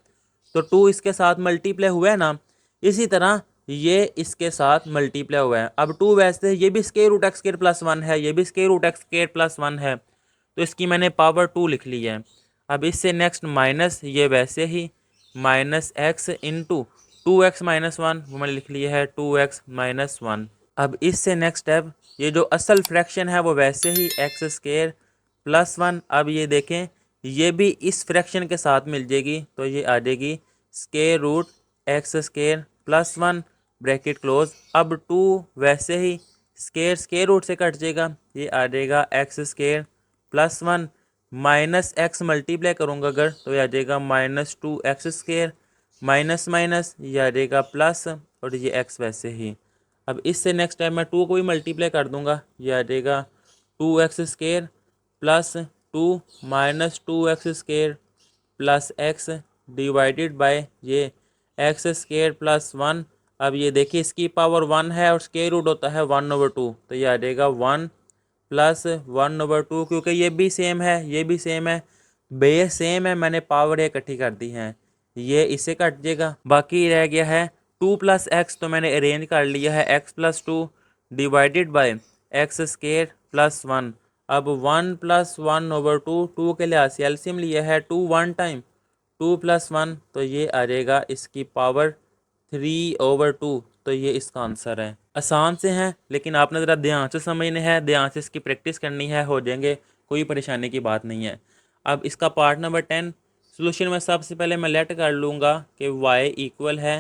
तो 2 इसके साथ मल्टीप्लाई हुआ है ना, इसी तरह ये इसके साथ मल्टीप्लाई हुआ है। अब 2 वैसे ये भी square root x square plus one है, ये भी square root x square plus one है, तो इसकी मैंने पावर 2 लिख ली है। अब इससे नेक्स्ट माइनस ये वैसे ही माइनस एक्स इंटू 2x - 1, वो मैंने लिख लिया है 2x - 1। अब इससे नेक्स्ट स्टेप, ये जो असल फ्रैक्शन है वो वैसे ही एक्स स्केयर प्लस वन। अब ये देखें ये भी इस फ्रैक्शन के साथ मिल जाएगी, तो ये आ जाएगी square root x square plus one, bracket close. अब 2 वैसे ही स्केयर स्केयर रूट से कट जाएगा, ये आ जाएगा x square plus one, minus x multiply करूँगा अगर तो ये आ जाएगा -2x स्केयर, माइनस माइनस ये आ जाएगा प्लस, और ये x वैसे ही। अब इससे नेक्स्ट टाइम मैं 2 को भी मल्टीप्लाई कर दूंगा, ये आ जाएगा 2x square plus 2 minus 2x square plus x divided by ये एक्स स्केयर प्लस वन। अब ये देखिए इसकी पावर 1 है और स्केयर रूट होता है 1/2, तो ये आ जाएगा 1 प्लस 1/2, क्योंकि ये भी सेम है ये भी सेम है, बेस सेम है, मैंने पावर इकट्ठी कर दी है, ये इससे कट जाएगा। बाकी रह गया है 2 + x, तो मैंने अरेंज कर लिया है x + 2 divided by x square plus one. अब 1 + 1/2, 2 के लिहाज से एलसीएम लिया है 2 1 टाइम 2 + 1, तो ये आ जाएगा इसकी पावर 3/2, तो ये इसका आंसर है। आसान से हैं लेकिन आपने ज़रा ध्यान से समझने हैं, ध्यान से इसकी प्रैक्टिस करनी है, हो जाएंगे, कोई परेशानी की बात नहीं है। अब इसका पार्ट नंबर 10 सोल्यूशन में सबसे पहले मैं लेट कर लूँगा कि y इक्वल है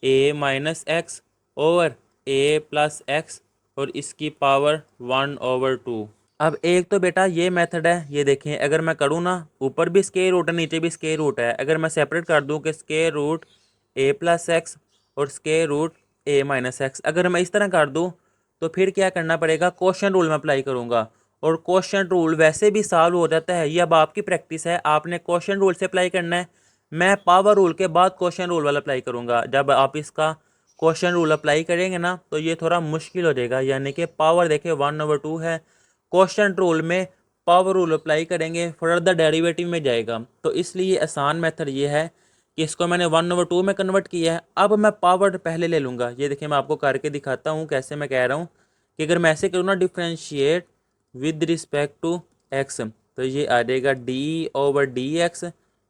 a minus x over a plus x और इसकी पावर 1/2। अब एक तो बेटा ये मेथड है, ये देखें अगर मैं करूँ ना, ऊपर भी स्क्वायर रूट है नीचे भी स्क्वायर रूट है, अगर मैं सेपरेट कर दूँ कि square root a plus x और square root a minus x, अगर मैं इस तरह कर दूँ तो फिर क्या करना पड़ेगा, क्वोशिएंट रूल में अप्लाई करूँगा और क्वोशिएंट रूल वैसे भी सॉल्व हो जाता है। ये अब आपकी प्रैक्टिस है, आपने क्वोशिएंट रूल से अप्लाई करना है। मैं पावर रूल के बाद क्वोशिएंट रूल वाला अप्लाई करूँगा। जब आप इसका क्वोशिएंट रूल अप्लाई करेंगे ना तो ये थोड़ा मुश्किल हो जाएगा, यानी कि पावर देखे 1/2 है, क्वोशिएंट रूल में पावर रूल अप्लाई करेंगे फर्दर डेरिवेटिव में जाएगा। तो इसलिए आसान मेथड ये है कि इसको मैंने 1/2 में कन्वर्ट किया है। अब मैं पावर पहले ले लूँगा, ये देखिए मैं आपको करके दिखाता हूँ कैसे मैं कह रहा हूँ कि अगर मैं ऐसे करूँ ना differentiate with respect to x, तो ये आ जाएगा d/dx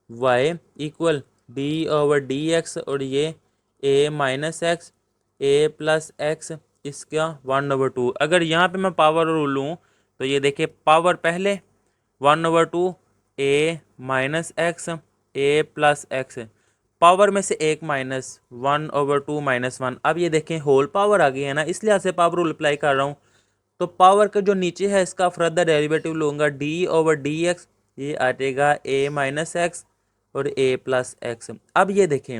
y इक्वल d/dx और ये a minus x a plus x इसका 1/2। अगर यहाँ पे मैं पावर रूल लूँ तो ये देखिए पावर पहले 1/2 a minus x a plus x, power में से एक माइनस 1/2 माइनस 1। अब ये देखें होल पावर आ गई है ना, इसलिए से पावर रूल अप्लाई कर रहा हूँ। तो पावर का जो नीचे है इसका फर्दर डेरिवेटिव लूँगा d/dx, ये आ जाएगा a माइनस एक्स और a प्लस एक्स। अब ये देखें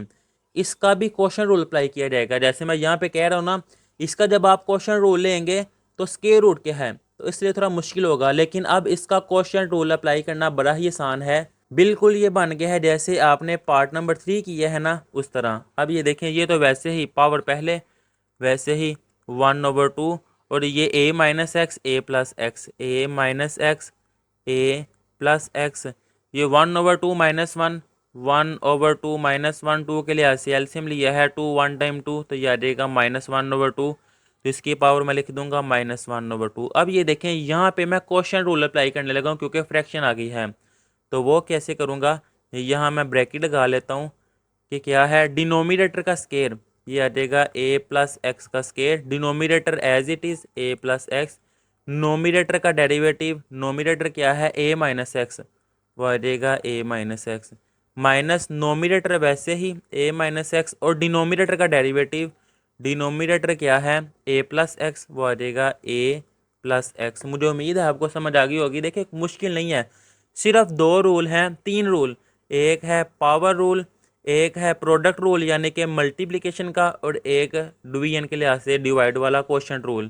इसका भी क्वोशिएंट रूल अप्लाई किया जाएगा, जैसे मैं यहाँ पे कह रहा हूँ ना, इसका जब आप क्वोशिएंट रूल लेंगे तो स्क्वायर रूट क्या है तो इसलिए थोड़ा मुश्किल होगा, लेकिन अब इसका क्वोशिएंट रूल अप्लाई करना बड़ा ही आसान है। बिल्कुल ये बन गया है जैसे आपने पार्ट नंबर 3 किया है ना उस तरह। अब ये देखें ये तो वैसे ही पावर पहले वैसे ही 1/2 और ये a minus x a plus x a minus x a plus x, ये 1/2 माइनस 1 1/2 माइनस 1 2 के लिए से एलसीएम लिया है 2 1 टाइम 2 तो ये आ जाएगा -1/2, तो इसकी पावर मैं लिख दूंगा -1/2। अब ये देखें यहाँ पे मैं क्वोशिएंट रूल अप्लाई करने लगा हूँ क्योंकि फ्रैक्शन आ गई है। तो वो कैसे करूँगा, यहाँ मैं ब्रैकेट लगा लेता हूँ कि क्या है डिनोमिनेटर का स्केयर, ये आ जाएगा a प्लस एक्स का square, denominator as it is a plus x, numerator का डेरिवेटिव, नोमिनेटर क्या है a माइनस एक्स, वो आ जाएगा a minus x, minus numerator वैसे ही a माइनस एक्स और डिनोमिनेटर का डेरिवेटिव, डिनोमिनेटर क्या है a प्लस एक्स, वो आ जाएगा a प्लस एक्स। मुझे उम्मीद है आपको समझ आ गई होगी। देखिए मुश्किल नहीं है, सिर्फ दो रूल हैं, तीन रूल, एक है पावर रूल, एक है प्रोडक्ट रूल यानी कि मल्टीप्लिकेशन का, और एक डिवीजन के लिहाज से डिवाइड वाला क्वोशिएंट रूल।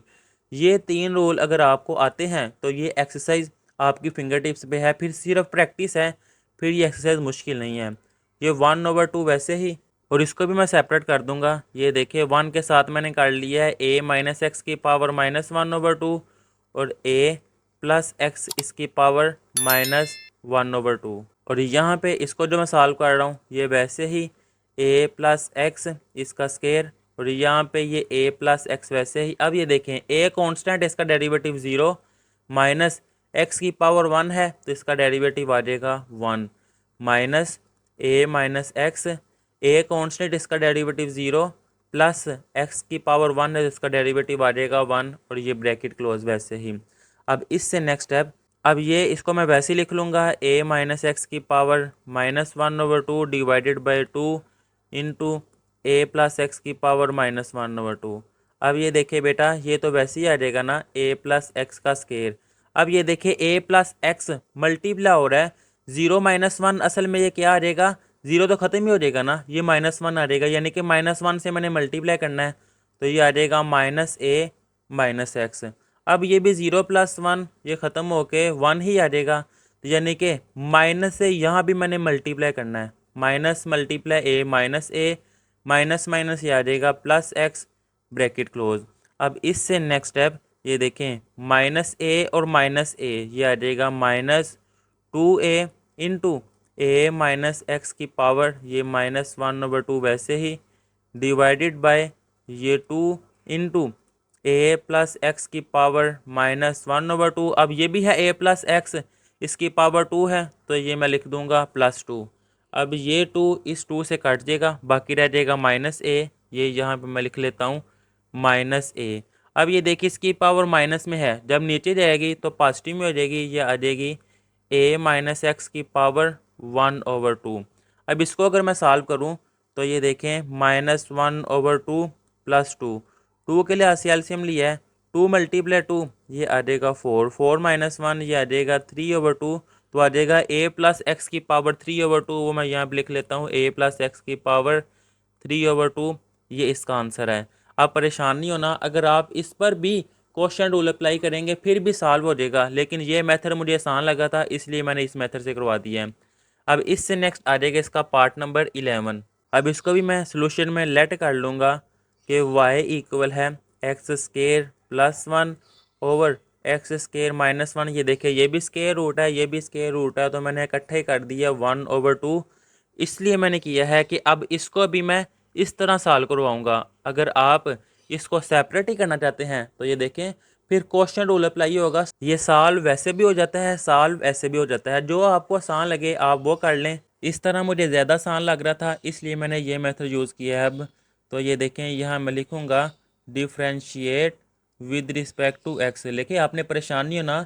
ये तीन रूल अगर आपको आते हैं तो ये एक्सरसाइज आपकी फिंगर टिप्स पे है, फिर सिर्फ प्रैक्टिस है, फिर ये एक्सरसाइज मुश्किल नहीं है। ये 1/2 वैसे ही, और इसको भी मैं सेपरेट कर दूंगा। ये देखिए 1 के साथ मैंने कर लिया है a माइनस एक्स की पावर -1/2 और a प्लस एक्स इसकी पावर -1/2, और यहाँ पे इसको जो मैं सॉल्व कर रहा हूँ ये वैसे ही a प्लस एक्स इसका स्केयर, और यहाँ पे ये a प्लस एक्स वैसे ही। अब ये देखें a कांस्टेंट, इसका डेरिवेटिव 0, माइनस x की पावर 1 है तो इसका डेरिवेटिव आ जाएगा 1, minus a minus x, a constant इसका डेरिवेटिव 0 प्लस x की पावर 1 है तो इसका डेरिवेटिव आ जाएगा 1, और ये ब्रैकेट क्लोज वैसे ही। अब इससे नेक्स्ट स्टेप, अब ये इसको मैं वैसे ही लिख लूँगा a माइनस एक्स की power -1/2 divided by 2 into a plus x की पावर -1/2। अब ये देखिए बेटा ये तो वैसे ही आ जाएगा ना a प्लस एक्स का स्केयर। अब ये देखिए a प्लस एक्स मल्टीप्लाई हो रहा है, 0 -1 असल में ये क्या आ जाएगा, 0 तो ख़त्म ही हो जाएगा ना, ये -1 आ जाएगा, यानी कि -1 से मैंने मल्टीप्लाई करना है तो ये आ जाएगा -a माइनस एक्स। अब ये भी 0 + 1 ये ख़त्म होके 1 ही आ जाएगा, तो यानी कि माइनस से यहाँ भी मैंने मल्टीप्लाई करना है, minus multiply a minus a, minus minus ये आ जाएगा प्लस एक्स ब्रैकेट क्लोज। अब इससे नेक्स्ट स्टेप ये देखें -a और -a ये आ जाएगा -2a into a minus x की पावर ये -1/2 वैसे ही डिवाइडेड बाय ये 2 इंटू a प्लस एक्स की पावर -1/2। अब ये भी है a प्लस एक्स, इसकी पावर 2 है तो ये मैं लिख दूंगा +2। अब ये 2 इस 2 से कट जाएगा, बाकी रह जाएगा -a, ये यहाँ पे मैं लिख लेता हूँ -a। अब ये देखिए इसकी पावर माइनस में है, जब नीचे जाएगी तो पॉजिटिव में हो जाएगी, ये आ जाएगी a माइनस एक्स की पावर 1/2। अब इसको अगर मैं सॉल्व करूँ तो ये देखें -1/2 + 2, 2 के लिए एलसीएम लिया है, 2 × 2 ये आ जाएगा 4, 4 - 1 ये आ जाएगा 3/2, तो आ जाएगा a + x की पावर 3/2। वो मैं यहाँ पे लिख लेता हूँ a + x की पावर 3/2, ये इसका आंसर है। आप परेशान नहीं होना, अगर आप इस पर भी क्वेश्चन रूल अप्लाई करेंगे फिर भी सॉल्व हो जाएगा, लेकिन ये मेथड मुझे आसान लगा था इसलिए मैंने इस मेथड से करवा दिया है। अब इससे नेक्स्ट आ जाएगा इसका पार्ट नंबर 11। अब इसको भी मैं सोल्यूशन में लेट कर लूँगा कि y = x² + 1 ओवर x² - 1। ये देखिए ये भी स्क्वायर रूट है, ये भी स्क्वायर रूट है, तो मैंने इकट्ठे कर दिया 1/2। इसलिए मैंने किया है कि अब इसको भी मैं इस तरह सॉल्व करवाऊंगा। अगर आप इसको सेपरेट ही करना चाहते हैं तो ये देखें फिर क्वेश्चन रूल अप्लाई होगा, ये सॉल्व वैसे भी हो जाता है, सॉल्व ऐसे भी हो जाता है, जो आपको आसान लगे आप वो कर लें। इस तरह मुझे ज़्यादा आसान लग रहा था इसलिए मैंने ये मेथड यूज़ किया है। अब तो ये देखें यहाँ मैं लिखूँगा differentiate with respect to x. लेकिन आपने परेशान नहीं होना,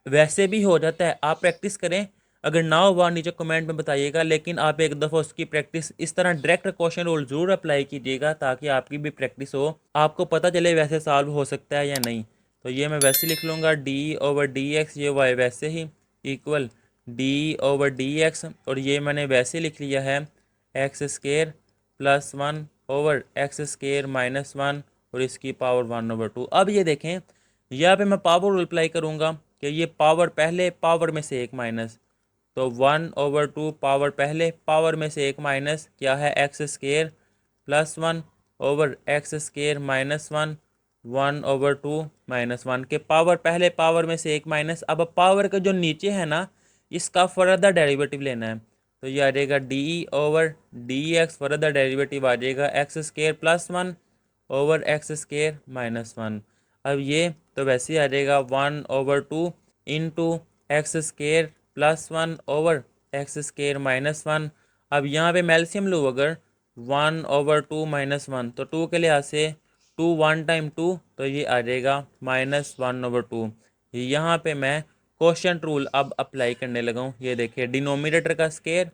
वैसे भी हो जाता है, आप प्रैक्टिस करें। अगर ना हुआ नीचे कमेंट में बताइएगा, लेकिन आप एक दफ़ा उसकी प्रैक्टिस इस तरह डायरेक्ट क्वेश्चन रूल ज़रूर अप्लाई कीजिएगा ताकि आपकी भी प्रैक्टिस हो, आपको पता चले वैसे सॉल्व हो सकता है या नहीं। तो ये मैं वैसे लिख लूँगा d/dx, ये y वैसे ही इक्वल d/dx, और ये मैंने वैसे लिख लिया है x² + 1 ओवर x² - 1 और इसकी पावर 1/2। अब ये देखें यहाँ पे मैं पावर रूल अप्लाई करूँगा कि ये पावर पहले पावर में से एक माइनस, तो 1/2 पावर पहले पावर में से एक माइनस क्या है x² + 1 ओवर x² - 1 1/2 - 1 के पावर पहले पावर में से एक माइनस। अब पावर का जो नीचे है ना इसका फर्दर डेरिवेटिव लेना है, तो ये आ जाएगा d/dx, फर्दर डेरिवेटिव आ जाएगा x² + 1 ओवर x² - 1। अब ये तो वैसे ही आ जाएगा 1/2 इंटू x² + 1 ओवर x² - 1। अब यहाँ पे एलसीएम लूँ अगर 1/2 - 1, तो 2 के लिहाज से 2 1 टाइम 2, तो ये आ जाएगा -1/2। यहाँ पे मैं क्वेश्चन रूल अब अप्लाई करने लगा हूँ। ये देखिए डिनोमिनेटर का square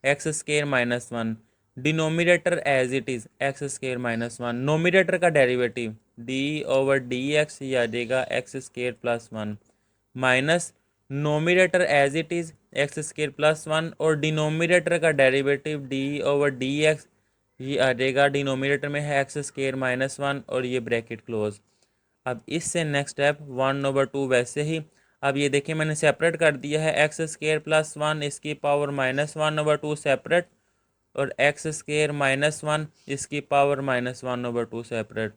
x² - 1, denominator as it is x² - 1, numerator का डेरिवेटिव d/dx ये आ जाएगा x² + 1 minus numerator as it is x² + 1 और डिनोमिनेटर का डेरिवेटिव d/dx ये आ जाएगा, डिनोमिनेटर में है x² - 1 और ये ब्रैकेट क्लोज। अब इससे नेक्स्ट स्टेप 1/2 वैसे ही। अब ये देखिए मैंने सेपरेट कर दिया है x² + 1 इसकी पावर -1/2 सेपरेट और x² - 1 इसकी पावर -1/2 सेपरेट।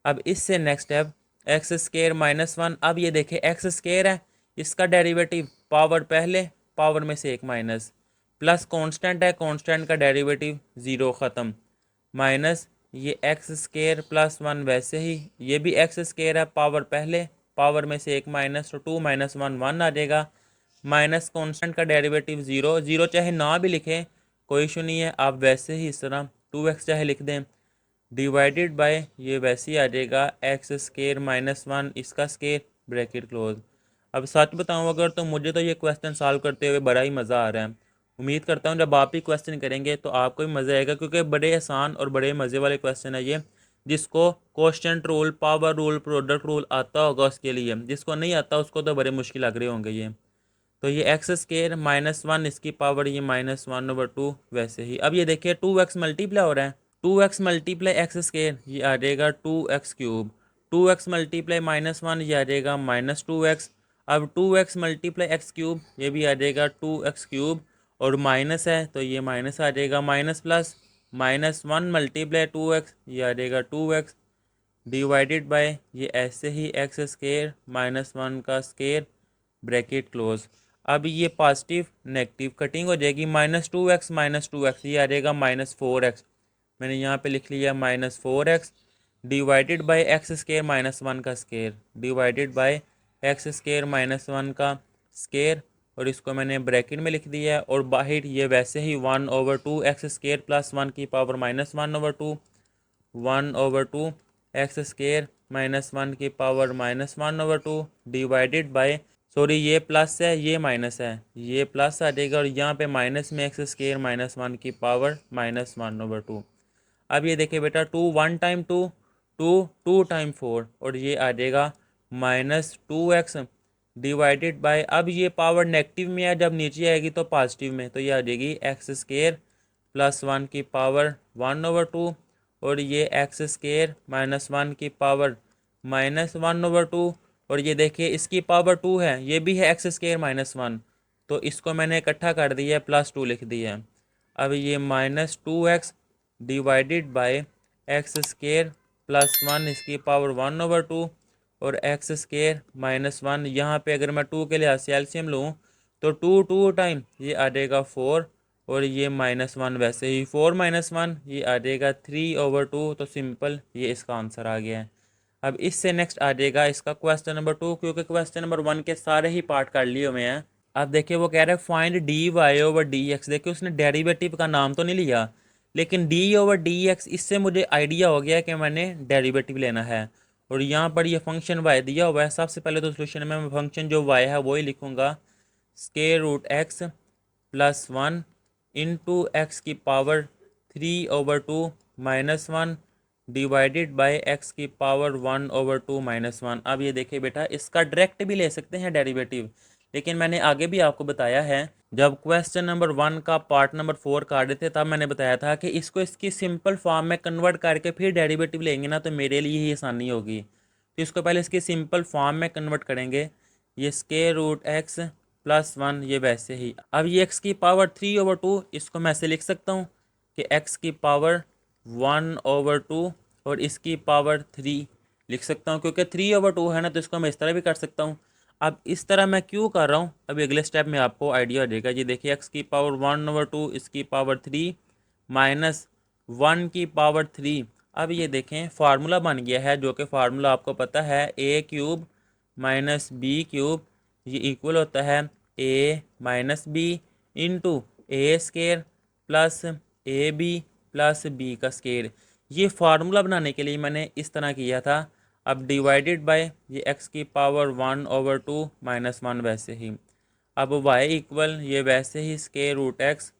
अब इससे नेक्स्ट स्टेप x² - 1, अब ये देखिए x² है, इसका डेरिवेटिव पावर पहले पावर में से एक माइनस, प्लस कांस्टेंट है, कांस्टेंट का डेरिवेटिव ज़ीरो ख़त्म, माइनस ये x² + 1 वैसे ही, ये भी x² है, पावर पहले पावर में से एक माइनस, तो 2 - 1 1 आ जाएगा, माइनस कांस्टेंट का डेरिवेटिव ज़ीरो, ज़ीरो चाहे ना भी लिखें कोई इशू नहीं है, आप वैसे ही इस तरह 2x चाहे लिख दें, डिवाइडेड बाय ये वैसे ही आ जाएगा x² - 1 इसका स्केयर ब्रैकेट क्लोज। अब सच बताऊं अगर तो मुझे तो ये क्वेश्चन सॉल्व करते हुए बड़ा ही मज़ा आ रहा है। उम्मीद करता हूँ जब आप ही क्वेश्चन करेंगे तो आपको भी मज़ा आएगा, क्योंकि बड़े आसान और बड़े मज़े वाले क्वेश्चन है ये। जिसको question rule, power rule, product rule आता होगा उसके लिए, जिसको नहीं आता उसको तो बड़े मुश्किल लग रहे होंगे ये। तो ये x² - 1 इसकी पावर ये -1/2 वैसे ही। अब ये देखिए 2x मल्टीप्लाई हो रहा है, 2x मल्टीप्लाई x² ये आ जाएगा 2x³, 2x मल्टीप्लाई -1 ये आ जाएगा -2x। अब 2x मल्टीप्लाई x³ ये भी आ जाएगा 2x³ और माइनस है तो ये माइनस आ जाएगा, माइनस प्लस -1 मल्टीप्लाई 2x ये आ जाएगा 2x डिवाइडेड बाय ये ऐसे ही x² - 1 का स्केयर ब्रैकेट क्लोज। अब ये पॉजिटिव नेगेटिव कटिंग हो जाएगी, -2x ये आ जाएगा -4x, मैंने यहाँ पे लिख लिया -4x डिवाइडेड बाय x² - 1 का स्केयर डिवाइडेड बाय x² - 1 का स्केयर, और इसको मैंने ब्रैकेट में लिख दिया है, और बाहर ये वैसे ही 1/2 x² + 1 की पावर -1/2, 1/2 x² - 1 की पावर -1/2 डिवाइडेड बाय सॉरी ये प्लस है ये माइनस है, ये प्लस आ जाएगा और यहाँ पे माइनस में एक्स स्केयर माइनस वन की power minus one over two. अब ये देखिए बेटा, two one time two, two two time four, और ये आ जाएगा minus two x divided by, अब ये पावर नेगेटिव में है, जब नीचे आएगी तो पॉजिटिव में, तो ये आ जाएगी एक्स स्केयर प्लस वन की पावर वन ओवर टू, और ये एक्स स्केयर माइनस वन की power minus one over two, और ये देखिए इसकी पावर टू है, ये भी है एक्स स्केयर माइनस वन, तो इसको मैंने इकट्ठा कर दिया है, प्लस टू लिख दिया है। अब ये minus two x divided by x square plus one इसकी पावर वन ओवर टू, और एक्स स्केयर माइनस वन, यहाँ पे अगर मैं टू के लिहाज से एलसीएम लूँ तो टू टू टाइम ये आ जाएगा फोर, और ये माइनस वन वैसे ही फोर माइनस वन ये आ जाएगा थ्री ओवर टू, तो सिंपल ये इसका आंसर आ गया है। अब इससे नेक्स्ट आ जाएगा इसका क्वेश्चन नंबर टू, क्योंकि क्वेश्चन नंबर वन के सारे ही पार्ट कर लिए हुए हैं। अब देखिए वो कह रहे हैं find d y over d x, देखिए उसने डेरिवेटिव का नाम तो नहीं लिया, लेकिन डी ओवर डी एक्स, इससे मुझे आइडिया हो गया कि मैंने डेरिवेटिव लेना है। और यहाँ पर ये फंक्शन वाई दिया हुआ है, सबसे पहले तो सोल्यूशन में मैं फंक्शन जो वाई है वही लिखूँगा, square root x plus one into x की power three over two minus one divided by x की power one over two minus one. अब ये देखिए बेटा, इसका डायरेक्ट भी ले सकते हैं डेरिवेटिव, लेकिन मैंने आगे भी आपको बताया है, जब क्वेश्चन नंबर वन का पार्ट नंबर फोर कर रहे थे तब मैंने बताया था कि इसको इसकी सिंपल फॉर्म में कन्वर्ट करके फिर डेरिवेटिव लेंगे ना तो मेरे लिए ही आसानी होगी। तो इसको पहले इसकी सिंपल फॉर्म में कन्वर्ट करेंगे, ये square root x plus one, ये वैसे ही। अब ये एक्स की पावर थ्री ओवर टू, इसको मैं ऐसे लिख सकता हूँ कि एक्स की पावर वन ओवर टू और इसकी पावर थ्री लिख सकता हूँ, क्योंकि थ्री ओवर टू है ना, तो इसको मैं इस तरह भी कर सकता हूँ। अब इस तरह मैं क्यों कर रहा हूँ, अभी अगले स्टेप में आपको आइडिया हो जाएगा। ये देखिए एक्स की पावर वन ओवर टू इसकी पावर थ्री माइनस वन की पावर थ्री। अब ये देखें फार्मूला बन गया है, जो कि फार्मूला आपको पता है, a cube minus b cube, ये इक्वल होता है a minus b into a square plus a b plus b का स्केयर। ये फार्मूला बनाने के लिए मैंने इस तरह किया था। अब डिवाइडेड बाय ये एक्स की power one over two minus one वैसे ही। अब वाई इक्वल ये वैसे ही square root x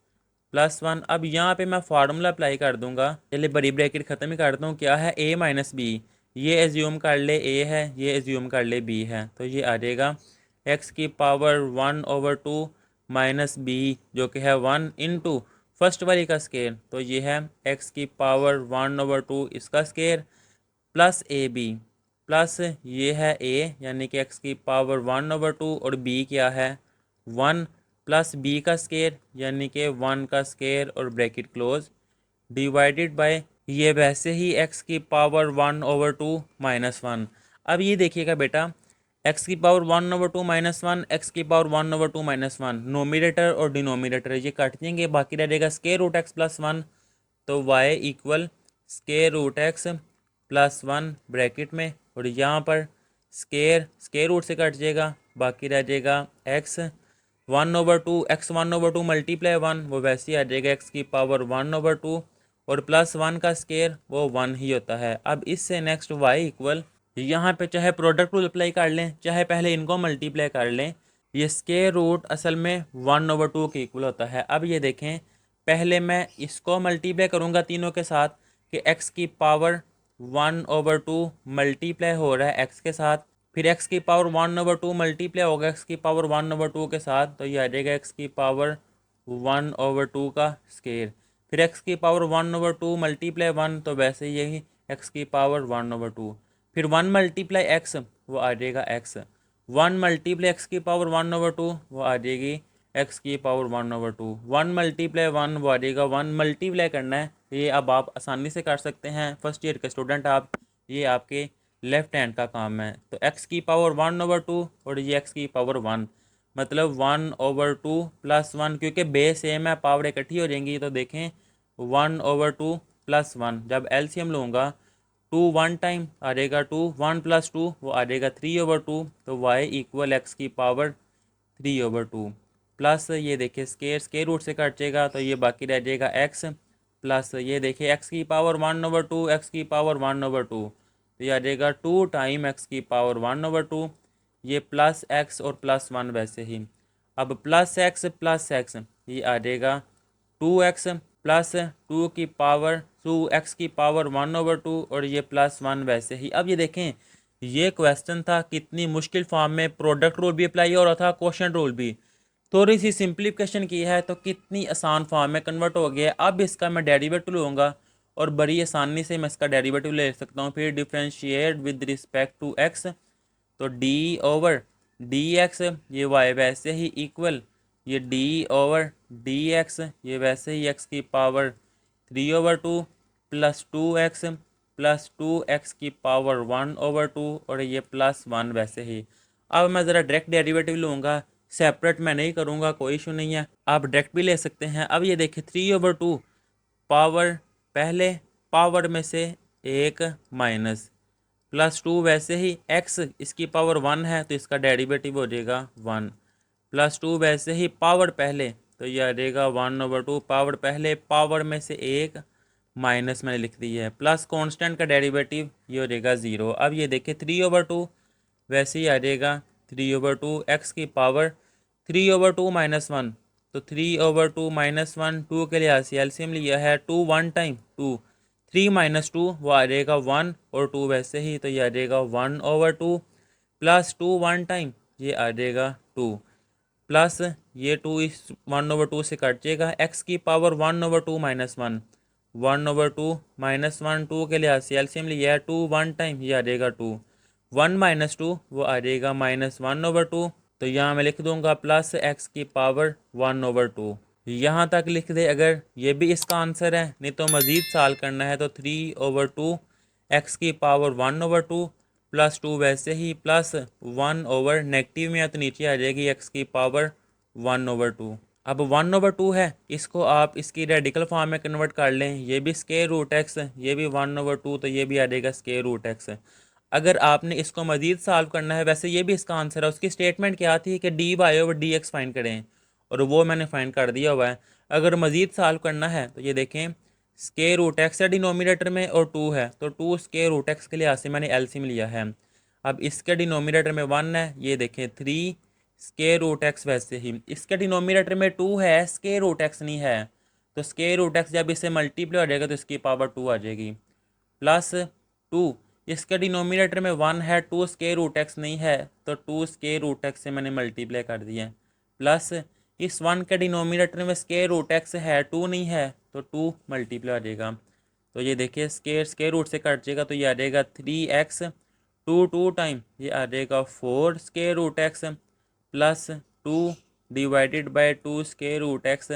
plus one. अब यहाँ पे मैं फार्मूला अप्लाई कर दूंगा, चलिए बड़ी ब्रैकेट ख़त्म ही करता हूँ, क्या है ए माइनस बी, ये एज्यूम कर ले ए है, ये एज्यूम कर ले बी है, तो ये आ जाएगा एक्स की power one over two minus b जो कि है वन इंटू फर्स्ट वाली का स्केयर, तो ये है एक्स की पावर वन ओवर टू इसका square plus a b plus ये है ए यानी कि एक्स की पावर वन ओवर टू और बी क्या है वन प्लस बी का स्केयर यानी कि वन का स्केयर और ब्रैकेट क्लोज डिवाइडेड बाय ये वैसे ही एक्स की power one over two minus one. अब ये देखिएगा बेटा, एक्स की power one over two minus one, x की power one over two minus one, numerator और डिनोमिनेटर ये कट जाएंगे, बाकी रह जाएगा square root x plus one, तो y equal square root x plus one bracket में, और यहाँ पर स्केयर रूट से कट जाएगा, बाकी रह जाएगा x one over two, x one over two multiply one, वो वैसे ही आ जाएगा एक्स की पावर वन ओवर टू, और प्लस वन का स्केयर वो वन ही होता है। अब इससे नेक्स्ट वाई इक्वल, यहाँ पे चाहे प्रोडक्ट रूल अप्लाई कर लें चाहे पहले इनको मल्टीप्लाई कर लें, ये स्केयर रूट असल में वन ओवर टू के इक्वल होता है। अब ये देखें, पहले मैं इसको मल्टीप्लाई करूँगा तीनों के साथ कि एक्स की power one over two multiply हो रहा है एक्स के साथ, फिर एक्स की power one over two multiply होगा एक्स की पावर वन ओवर टू के साथ, तो ये आ जाएगा एक्स की पावर वन ओवर टू का स्केयर, फिर एक्स की power one over two multiply one, तो वैसे यही एक्स की पावर वन ओवर टू, फिर वन मल्टीप्लाई एक्स वो आ जाएगा एक्स, वन मल्टीप्लाई एक्स की पावर वन ओवर टू वो आ जाएगी एक्स की power one over two, one multiply one वो आ जाएगा, वन मल्टीप्लाई करना है ये अब आप आसानी से कर सकते हैं, फर्स्ट ईयर के स्टूडेंट आप, ये आपके लेफ्ट हैंड का काम है। तो एक्स की पावर वन ओवर टू और ये एक्स की पावर वन, मतलब one over two plus one, क्योंकि बेस सेम है पावर इकट्ठी हो जाएंगी, तो देखें one over two plus one, जब एलसीएम लूँगा टू वन टाइम आ जाएगा टू, वन प्लस टू वो आ जाएगा थ्री ओवर टू, तो वाई इक्वल एक्स की power three over two, plus ये देखिए स्केयर रूट से कट जाएगा, तो ये बाकी रह जाएगा एक्स, प्लस ये देखिए एक्स की power one over two, x की पावर वन ओवर टू, तो ये आ जाएगा टू टाइम एक्स की पावर वन ओवर टू, ये प्लस एक्स और प्लस वन वैसे ही। अब प्लस एक्स ये आ जाएगा 2x प्लस 2 की पावर 1/2 और ये प्लस वन वैसे ही। अब ये देखें, ये क्वेश्चन था कितनी मुश्किल फॉर्म में, प्रोडक्ट रूल भी अप्लाई हो रहा था, क्वेश्चन रूल भी। थोड़ी सी सिंप्लीफिकेशन की है तो कितनी आसान फॉर्म में कन्वर्ट हो गया। अब इसका मैं डेरिवेटिव लूँगा और बड़ी आसानी से मैं इसका डेरिवेटिव ले सकता हूँ। फिर differentiate with respect to x, तो डी ओवर डी एक्स ये वाई वैसे ही इक्वल ये डी ओवर डी एक्स ये वैसे ही एक्स की पावर 3/2 प्लस 2x की पावर 1/2 और ये प्लस वन वैसे ही। अब मैं ज़रा डायरेक्ट डेरिवेटिव लूँगा, सेपरेट मैं नहीं करूँगा, कोई इशू नहीं है, आप डायरेक्ट भी ले सकते हैं। अब ये देखिए 3/2 पावर पहले पावर में से एक माइनस प्लस 2 वैसे ही एक्स इसकी पावर 1 है तो इसका डेरिवेटिव हो जाएगा 1 प्लस 2 वैसे ही पावर पहले तो ये आ जाएगा 1/2 पावर पहले पावर में से एक माइनस मैंने लिख दी है प्लस कांस्टेंट का डेरिवेटिव ये हो जाएगा 0। अब ये देखिए 3/2 वैसे ही आ जाएगा 3/2 एक्स की पावर 3/2 माइनस वन, तो 3/2 माइनस वन 2 के लिए एलसीएम लिया है 2 1 टाइम 2 3 माइनस 2 वो आ जाएगा 1 और 2 वैसे ही तो ये आ जाएगा 1/2 प्लस 2 1 टाइम ये आ जाएगा 2 प्लस ये 2 इस 1/2 से कट जाएगा एक्स की power 1/2 minus one 1/2 minus one 2 के लिए एलसीएम लिया है 2 1 टाइम ये आ जाएगा 2 1 माइनस 2 वो आ जाएगा -1/2, तो यहाँ मैं लिख दूंगा प्लस एक्स की पावर 1/2। यहाँ तक लिख दे अगर ये भी इसका आंसर है, नहीं तो मज़ीद साल करना है तो 3/2 एक्स की पावर 1/2 प्लस 2 वैसे ही प्लस 1 ओवर नेगेटिव में है तो नीचे आ जाएगी एक्स की पावर 1/2। अब 1/2 है, इसको आप इसकी रेडिकल फॉर्म में कन्वर्ट कर लें, ये भी स्क्वायर रूट एक्स, ये भी 1/2 तो ये भी आ जाएगा स्क्वायर रूट एक्स। अगर आपने इसको मज़ीद सॉल्व करना है, वैसे ये भी इसका आंसर है, उसकी स्टेटमेंट क्या थी कि dy/dx फाइंड करें और वो मैंने फाइंड कर दिया हुआ है। अगर मज़ीद सॉल्व करना है तो ये देखें स्क्वायर रूट एक्स है डिनोमिनेटर में और 2 है तो 2 स्क्वायर रूट एक्स के लिए से मैंने एलसीएम लिया है। अब इसके डिनोमिनेटर में 1 है, ये देखें 3 स्क्वायर रूट एक्स वैसे ही इसके डिनोमिनेटर में 2 है, स्क्वायर रूट एक्स नहीं है, तो स्क्वायर रूट एक्स जब इससे मल्टीप्लाई हो जाएगा तो इसकी पावर 2 आ जाएगी प्लस 2 इसके डिनोमिनेटर में 1 है, 2 स्क्वायर रूट एक्स नहीं है तो 2 स्क्वायर रूट एक्स से मैंने मल्टीप्लाई कर दिया प्लस इस 1 के डिनोमिनेटर में स्क्वायर रूट एक्स है 2 नहीं है तो 2 मल्टीप्लाई आ जाएगा। तो ये देखिए स्क्वायर रूट से कट जाएगा तो ये आ जाएगा 3x 2 टाइम ये आ जाएगा 4 square root x plus 2 divided by 2 square root x.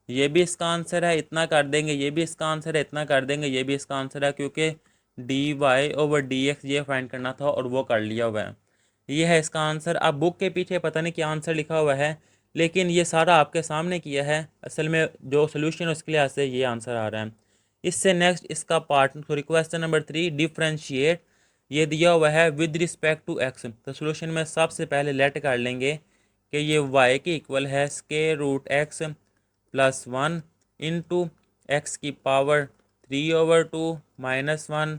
ये भी इसका आंसर है, इतना कर देंगे, ये भी इसका आंसर है, इतना कर देंगे, ये भी इसका आंसर है, क्योंकि dy/dx ये फाइंड करना था और वो कर लिया हुआ है। ये है इसका आंसर। अब बुक के पीछे पता नहीं क्या आंसर लिखा हुआ है, लेकिन ये सारा आपके सामने किया है, असल में जो सोल्यूशन है उसके लिहाज से ये आंसर आ रहा है। इससे नेक्स्ट इसका part sorry question number 3 differentiate, ये दिया हुआ है विद रिस्पेक्ट टू एक्स। तो सोल्यूशन में सबसे पहले लेट कर लेंगे कि ये y के इक्वल है square root x plus 1 into x की power 3/2 minus 1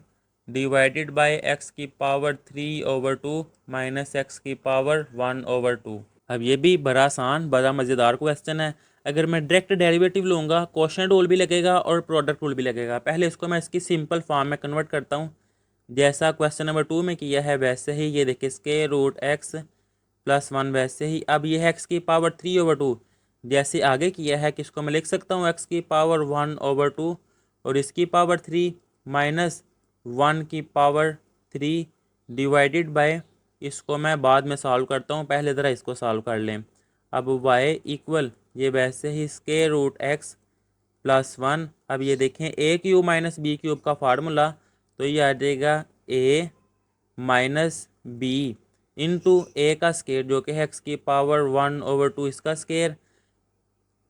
divided by x की पावर 3/2 माइनस एक्स की पावर 1/2। अब ये भी बड़ा आसान बड़ा मज़ेदार क्वेश्चन है। अगर मैं डायरेक्ट डेरिवेटिव लूँगा क्वेश्चन रूल भी लगेगा और प्रोडक्ट रूल भी लगेगा। पहले इसको मैं इसकी सिंपल फॉर्म में कन्वर्ट करता हूँ, जैसा क्वेश्चन नंबर 2 में किया है वैसे ही। ये देखिए स्क्वायर रूट एक्स प्लस 1 वैसे ही। अब ये है एक्स की पावर 3/2, जैसे आगे किया है कि इसको मैं लिख सकता हूँ एक्स की पावर 1/2 और इसकी पावर 3 माइनस 1 की पावर 3 डिवाइडेड बाय, इसको मैं बाद में सॉल्व करता हूँ, पहले ज़रा इसको सॉल्व कर लें। अब y इक्वल ये वैसे ही स्क्वायर रूट एक्स प्लस 1। अब ये देखें a cube minus b cube का फार्मूला, तो ये आ जाएगा a minus b into a का स्केयर जो कि है एक्स की पावर 1/2 इसका स्केयर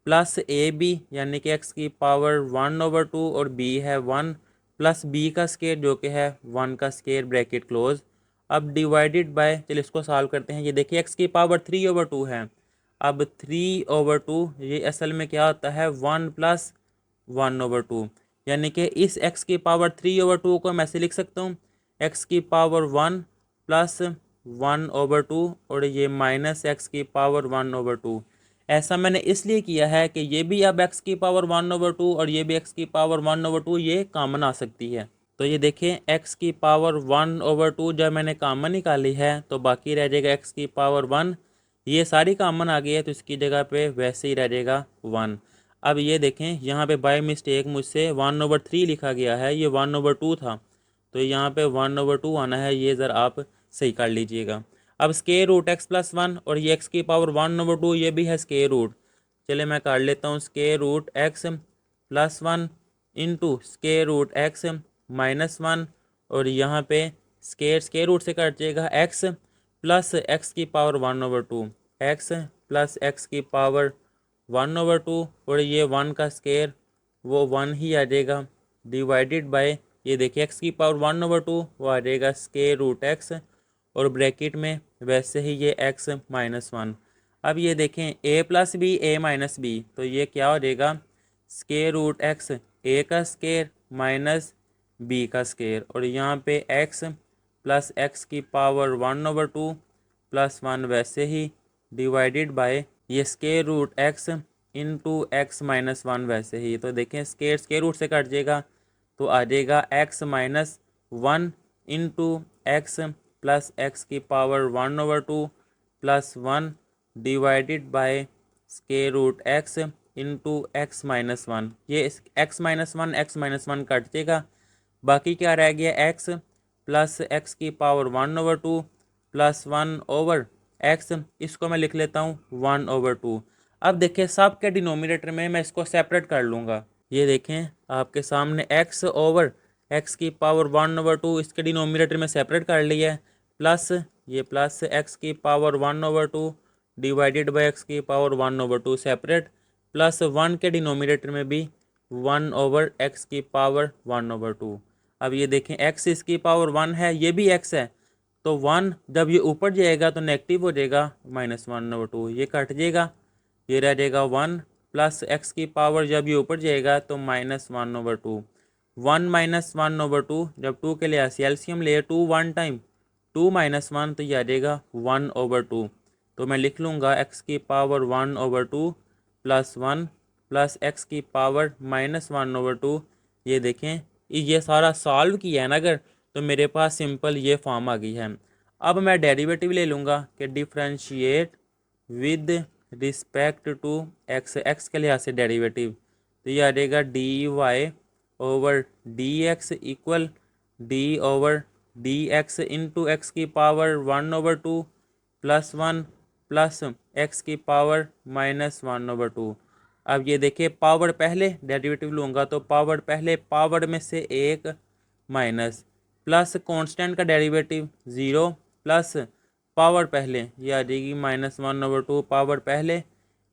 प्लस ए बी यानी कि एक्स की पावर 1/2 और बी है 1 प्लस बी का स्केयर जो कि है 1 का स्केयर ब्रैकेट क्लोज। अब डिवाइडेड बाय, चलिए इसको सॉल्व करते हैं। ये देखिए एक्स की पावर 3/2 है, अब 3/2 ये असल में क्या होता है 1 प्लस 1/2, यानी कि इस x की पावर 3/2 को मैं ऐसे लिख सकता हूँ एक्स की पावर 1 प्लस 1/2 और ये माइनस एक्स की पावर 1/2। ऐसा मैंने इसलिए किया है कि ये भी अब एक्स की पावर 1/2 और ये भी एक्स की पावर 1/2 ये कॉमन आ सकती है। तो ये देखें एक्स की पावर 1/2 जब मैंने कॉमन निकाली है तो बाकी रह जाएगा एक्स की पावर 1। ये सारी कॉमन आ गई है तो इसकी जगह पे वैसे ही रह जाएगा 1। अब ये देखें यहाँ पे बाय मिस्टेक मुझसे 1/3 लिखा गया है, ये 1/2 था, तो यहाँ पे 1/2 आना है, ये ज़रा आप सही कर लीजिएगा। अब स्केयर रूट एक्स प्लस 1 और ये एक्स की पावर 1/2 ये भी है स्केयर रूट। चले मैं कर लेता हूँ square root x plus 1 into square root x minus 1 और यहाँ पे स्केयर रूट से कट जाएगा एक्स प्लस एक्स की पावर 1/2, एक्स प्लस एक्स की पावर 1/2 और ये 1 का स्केयर वो 1 ही आ जाएगा डिवाइडेड बाय ये देखिए एक्स की पावर 1/2 वो आ जाएगा स्केयर रूट एक्स और ब्रैकेट में वैसे ही ये एक्स माइनस 1। अब ये देखें ए प्लस बी ए माइनस बी, तो ये क्या हो जाएगा स्केयर रूट एक्स ए का स्केयर माइनस बी का स्केयर और यहाँ पे एक्स प्लस एक्स की पावर 1/2 प्लस 1 वैसे ही डिवाइडेड बाय ये square root x into x minus 1 वैसे ही। तो देखें स्केयर रूट से कट जाएगा तो आ जाएगा x minus 1 into x plus x की power 1/2 plus 1 divided by square root x into x minus 1। ये एक्स माइनस वन कट जाएगा, बाकी क्या रह गया एक्स प्लस एक्स की पावर 1/2 प्लस 1 एक्स, इसको मैं लिख लेता हूँ 1/2। अब देखें सब के डिनोमिनेटर में मैं इसको सेपरेट कर लूँगा। ये देखें आपके सामने एक्स ओवर एक्स की पावर 1/2 इसके डिनोमिनेटर में सेपरेट कर लिया है, प्लस ये प्लस एक्स की पावर 1/2 डिवाइडेड बाय एक्स की पावर 1/2 सेपरेट, प्लस 1 के डिनोमिनेटर में भी 1/x की पावर 1/2। अब ये देखें एक्स इसकी पावर 1 है, ये भी एक्स है, तो 1 जब ये ऊपर जाएगा तो नेगेटिव हो जाएगा -1/2, ये कट जाएगा, ये रह जाएगा 1 प्लस एक्स की पावर जब ये ऊपर जाएगा तो -1/2। 1 -1/2 जब 2 के लिए एलसीएम ले 2 1 टाइम 2 - 1 तो ये आ जाएगा 1/2। तो मैं लिख लूँगा एक्स की पावर 1/2 प्लस 1 प्लस एक्स की पावर -1/2। ये देखें ये सारा सॉल्व किया है ना अगर, तो मेरे पास सिंपल ये फॉर्म आ गई है। अब मैं डेरिवेटिव ले लूँगा कि differentiate with respect to x, x के लिहाज से डेरिवेटिव, तो ये आ जाएगा d y over d x equal d over d x into x की पावर 1/2 प्लस 1 प्लस एक्स की पावर -1/2। अब ये देखिए पावर पहले डेरिवेटिव लूँगा तो पावर पहले पावर में से एक माइनस प्लस कांस्टेंट का डेरिवेटिव 0 प्लस पावर पहले ये आ जाएगी -1/2 पावर पहले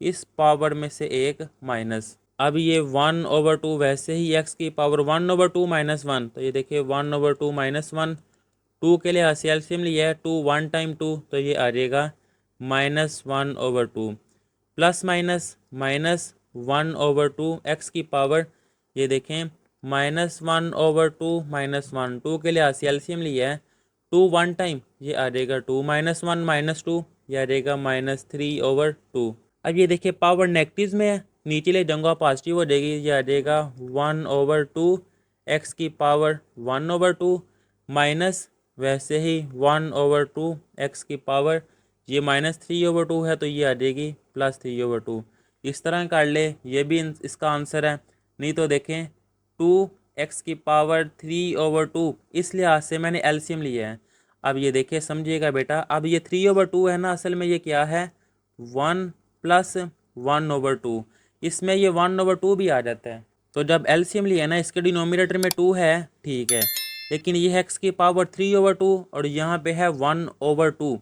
इस पावर में से एक माइनस। अब ये 1/2 वैसे ही एक्स की पावर 1/2 -1, तो ये देखिए 1/2 -1 2 के लिए एलसीएम लिया है 2 1 टाइम 2 तो ये आ जाएगा -1/2 प्लस माइनस -1/2 एक्स की पावर ये देखें -1/2 -1 2 के लिए एलसीएम लिया है 2 1 टाइम ये आ जाएगा 2 -1 -2 ये आ जाएगा -3/2। अब ये देखिए पावर नेगेटिव में है, नीचे ले जाऊँगा पॉजिटिव हो जाएगी, ये आ जाएगा 1/2 एक्स की पावर 1/2 माइनस वैसे ही 1/2 एक्स की पावर ये -3/2 है तो ये आ जाएगी +3/2। इस तरह कर ले, ये भी इसका आंसर है। नहीं तो देखें 2x की पावर 3/2 इस लिहाज से मैंने एलसीएम लिया है। अब ये देखिए समझिएगा बेटा, अब ये 3/2 है ना, असल में ये क्या है 1 + 1/2, इसमें ये 1/2 भी आ जाता है। तो जब एलसीएम लिया ना इसके डिनोमिनेटर में 2 है ठीक है, लेकिन ये है एक्स की पावर 3/2 और यहाँ पे है 1/2,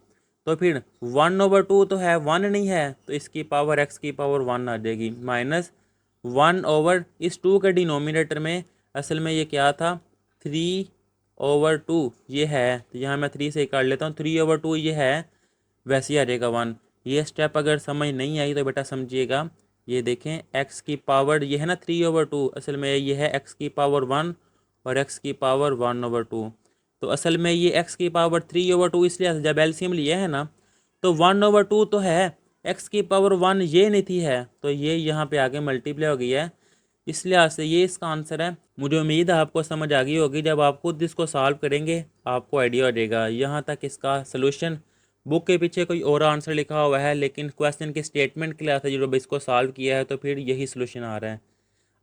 तो फिर 1/2 तो है 1 नहीं है, तो इसकी पावर एक्स की पावर 1 आ जाएगी -1 इस 2 के डिनोमिनेटर में असल में ये क्या था 3/2 ये है, तो यहाँ मैं 3 से कर लेता हूँ 3/2 ये है, वैसे ही आ जाएगा 1। ये स्टेप अगर समझ नहीं आई तो बेटा समझिएगा, ये देखें एक्स की पावर ये है ना 3/2, असल में ये है एक्स की पावर 1 और एक्स की पावर 1/2। तो असल में ये एक्स की पावर 3/2 इसलिए जब एलसीएम लिया है ना तो 1/2 तो है, एक्स की पावर 1 ये नहीं थी है, तो ये यहाँ पे आगे मल्टीप्लाई हो गई है। इस लिहाज से ये इसका आंसर है। मुझे उम्मीद है आपको समझ आ गई होगी। जब आप खुद इसको सॉल्व करेंगे आपको आइडिया हो जाएगा। यहाँ तक इसका सोल्यूशन, बुक के पीछे कोई और आंसर लिखा हुआ है लेकिन क्वेश्चन की स्टेटमेंट क्लियर था, जब इसको सॉल्व किया है तो फिर यही सोल्यूशन आ रहा है।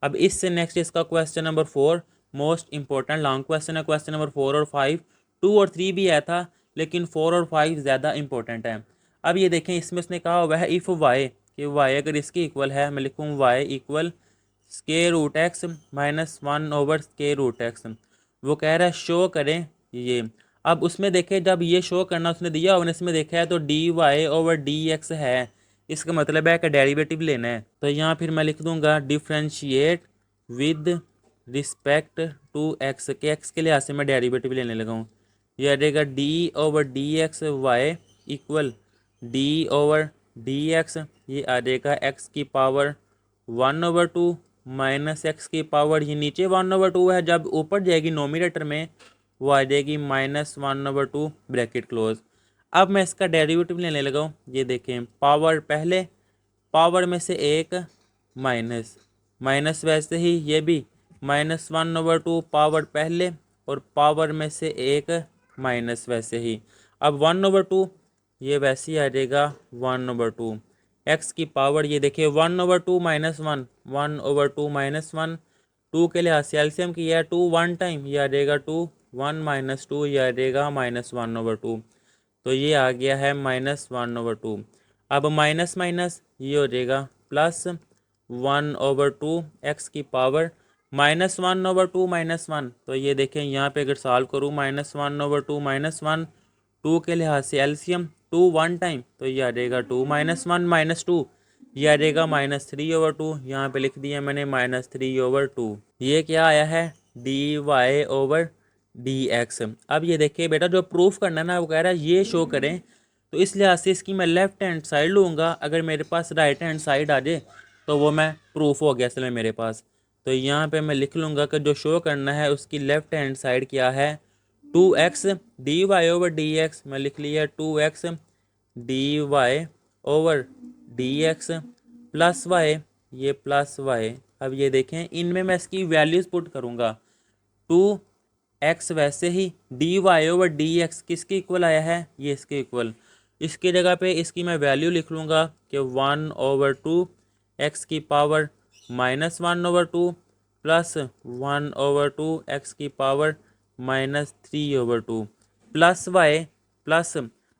अब इससे नेक्स्ट इसका question number 4 most important long question है। क्वेश्चन नंबर 4 और 5, 2 और 3 भी आया था लेकिन 4 और 5 ज़्यादा इंपॉर्टेंट है। अब ये देखें, इसमें उसने कहा हुआ है इफ़ वाई, कि वाई अगर इसके इक्वल है, मैं लिखूँ y equal square root x minus 1/स्केयर रूट एक्स। वो कह रहा है शो करें ये। अब उसमें देखें, जब ये शो करना उसने दिया और इसमें देखा है तो dy/dx है, इसका मतलब है कि डेरिवेटिव लेना है। तो यहाँ फिर मैं लिख दूंगा differentiate with respect to x, के एक्स के लिहाज से मैं डेरिवेटिव लेने लगा हूँ। यह आ जाएगा d/dx y इक्वल d/dx, ये आ जाएगा एक्स की पावर 1/2 माइनस एक्स की पावर, ये नीचे 1/2 है, जब ऊपर जाएगी नोमिनेटर में वो आ जाएगी -1/2 ब्रैकेट क्लोज। अब मैं इसका डेरिवेटिव लेने लगा हूँ। ये देखें, पावर पहले, पावर में से एक माइनस, माइनस वैसे ही ये भी -1/2 पावर पहले और पावर में से एक माइनस वैसे ही। अब 1/2 ये वैसे ही आ जाएगा 1/2 एक्स की पावर, ये देखिए 1/2 माइनस 1, 1/2 माइनस 1, 2 के लिहाज से एलसीएम किया है 2 1 टाइम, ये आ जाएगा 2, 1 माइनस 2 ये आ जाएगा -1/2। तो ये आ गया है -1/2। अब माइनस माइनस ये हो जाएगा प्लस 1/2 एक्स की पावर -1/2 -1। तो ये देखें यहाँ पे अगर सॉल्व करूँ -1/2 -1, 2 के लिहाज से एलसीएम 2 1 टाइम, तो ये आ जाएगा 2 -1 -2, ये आ जाएगा -3/2। यहाँ पे लिख दिया मैंने -3/2। ये क्या आया है dy/dx। अब ये देखिए बेटा, जो प्रूफ करना है ना वो कह रहा है ये शो करें, तो इस लिहाज से इसकी मैं लेफ्ट हैंड साइड लूँगा। अगर मेरे पास राइट हैंड साइड आ जाए तो वो मैं प्रूफ हो गया असल में मेरे पास। तो यहाँ पे मैं लिख लूँगा कि जो शो करना है उसकी लेफ्ट हैंड साइड क्या है 2x dy/dx। मैं लिख लिया 2x dy/dx प्लस y, ये प्लस y। अब ये देखें, इनमें मैं इसकी वैल्यूज़ पुट करूँगा। 2x वैसे ही, dy/dx किसके इक्वल आया है, ये इसके इक्वल। इसकी जगह पे इसकी मैं वैल्यू लिख लूँगा कि 1/2 एक्स की पावर -1/2 प्लस 1/2 एक्स की पावर -3/2 प्लस वाई प्लस,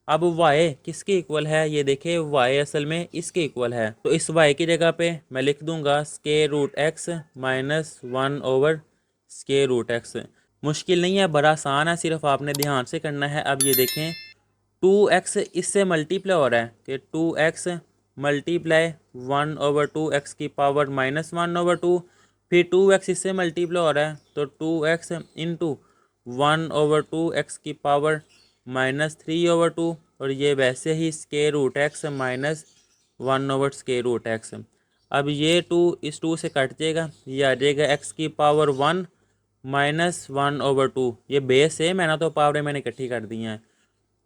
अब y किसके इक्वल है, ये देखिए y असल में इसके इक्वल है। तो इस y की जगह पे मैं लिख दूंगा स्केयर रूट एक्स -1/√x। मुश्किल नहीं है, बड़ा आसान है, सिर्फ आपने ध्यान से करना है। अब ये देखें 2x इससे मल्टीप्लाई हो रहा है कि 2x मल्टीप्लाई 1/2 एक्स की पावर -1/2, फिर 2x इससे मल्टीप्लाई हो रहा है तो 2x इंटू 1/2 एक्स की पावर -3/2, और ये वैसे ही स्केयर रूट एक्स -1/√x। अब ये 2 इस 2 से कट जाएगा, ये आ जाएगा एक्स की पावर 1 -1/2। ये बेस है, मैंने तो पावर मैंने इकट्ठी कर दी हैं।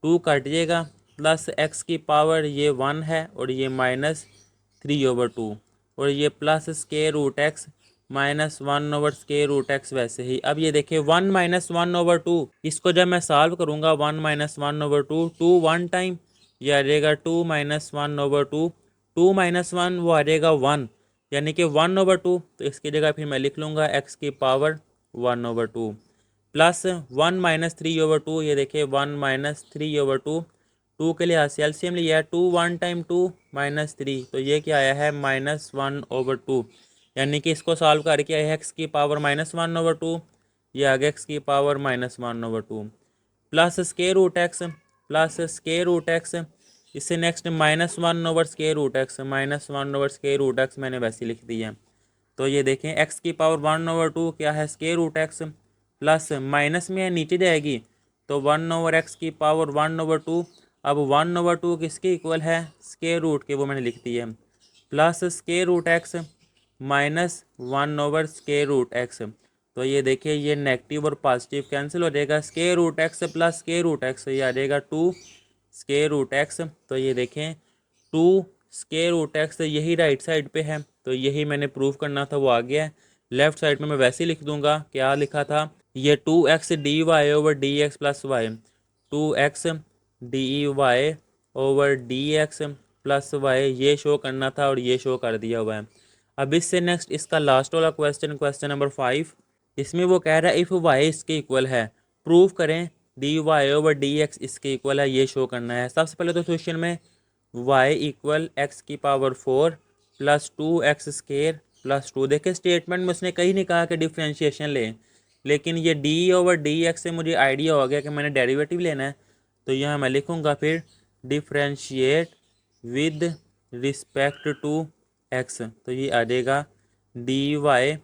2 कट जाएगा प्लस एक्स की पावर ये 1 है और ये -3/2, और ये plus square root x -1/√x वैसे ही। अब ये देखिए 1 -1/2, इसको जब मैं सॉल्व करूँगा 1 -1/2, 2 1 टाइम, ये आ जाएगा 2 -1/2, 2 -1 वो आ जाएगा 1, यानी कि 1/2। तो इसकी जगह फिर मैं लिख लूँगा एक्स की पावर 1/2 प्लस 1 -3/2, ये देखिए 1 -3/2, 2 के लिहाज से एलसीएम लिया है 2 1 टाइम 2 -3, तो ये क्या आया है -1/2। यानी कि इसको सॉल्व करके आया है एक्स की पावर -1/2, ये आ गया एक्स की power -1/2 plus square root x, plus square root x. इससे नेक्स्ट -1/√x, -1/√x मैंने वैसे लिख दिया। तो ये देखें एक्स की पावर 1/2 क्या है square root x, plus minus में नीचे जाएगी तो 1/x की पावर 1/2। अब 1/2 किसके इक्वल है, स्केयर रूट के, वो मैंने लिख दिया plus square root x -1/√x। तो ये देखिए ये नेगेटिव और पॉजिटिव कैंसिल हो जाएगा। Square root x plus square root x, ये आ जाएगा 2 स्क्वायर रूट एक्स। तो ये देखें 2 स्क्वायर रूट एक्स, यही राइट साइड पे है, तो यही मैंने प्रूव करना था, वो आ गया है। लेफ्ट साइड में मैं वैसे ही लिख दूंगा, क्या लिखा था, ये 2x d y over d x plus y, 2x d y over d x plus y, ये शो करना था और ये शो कर दिया हुआ है। अब इससे नेक्स्ट इसका लास्ट वाला क्वेश्चन, क्वेश्चन नंबर 5, इसमें वो कह रहा है इफ़ वाई इसके इक्वल है प्रूव करें d y over d x इसके इक्वल है, ये शो करना है। सबसे पहले तो क्वेश्चन में y इक्वल एक्स की power 4 plus 2x square plus 2, देखिए स्टेटमेंट में उसने कहीं नहीं कहा कि डिफ्रेंशिएशन लें, लेकिन ये d ओवर डी एक्स से मुझे आइडिया हो गया कि मैंने डेरिवेटिव लेना है। तो यहाँ मैं लिखूँगा फिर differentiate with respect to x, तो ये आ जाएगा d y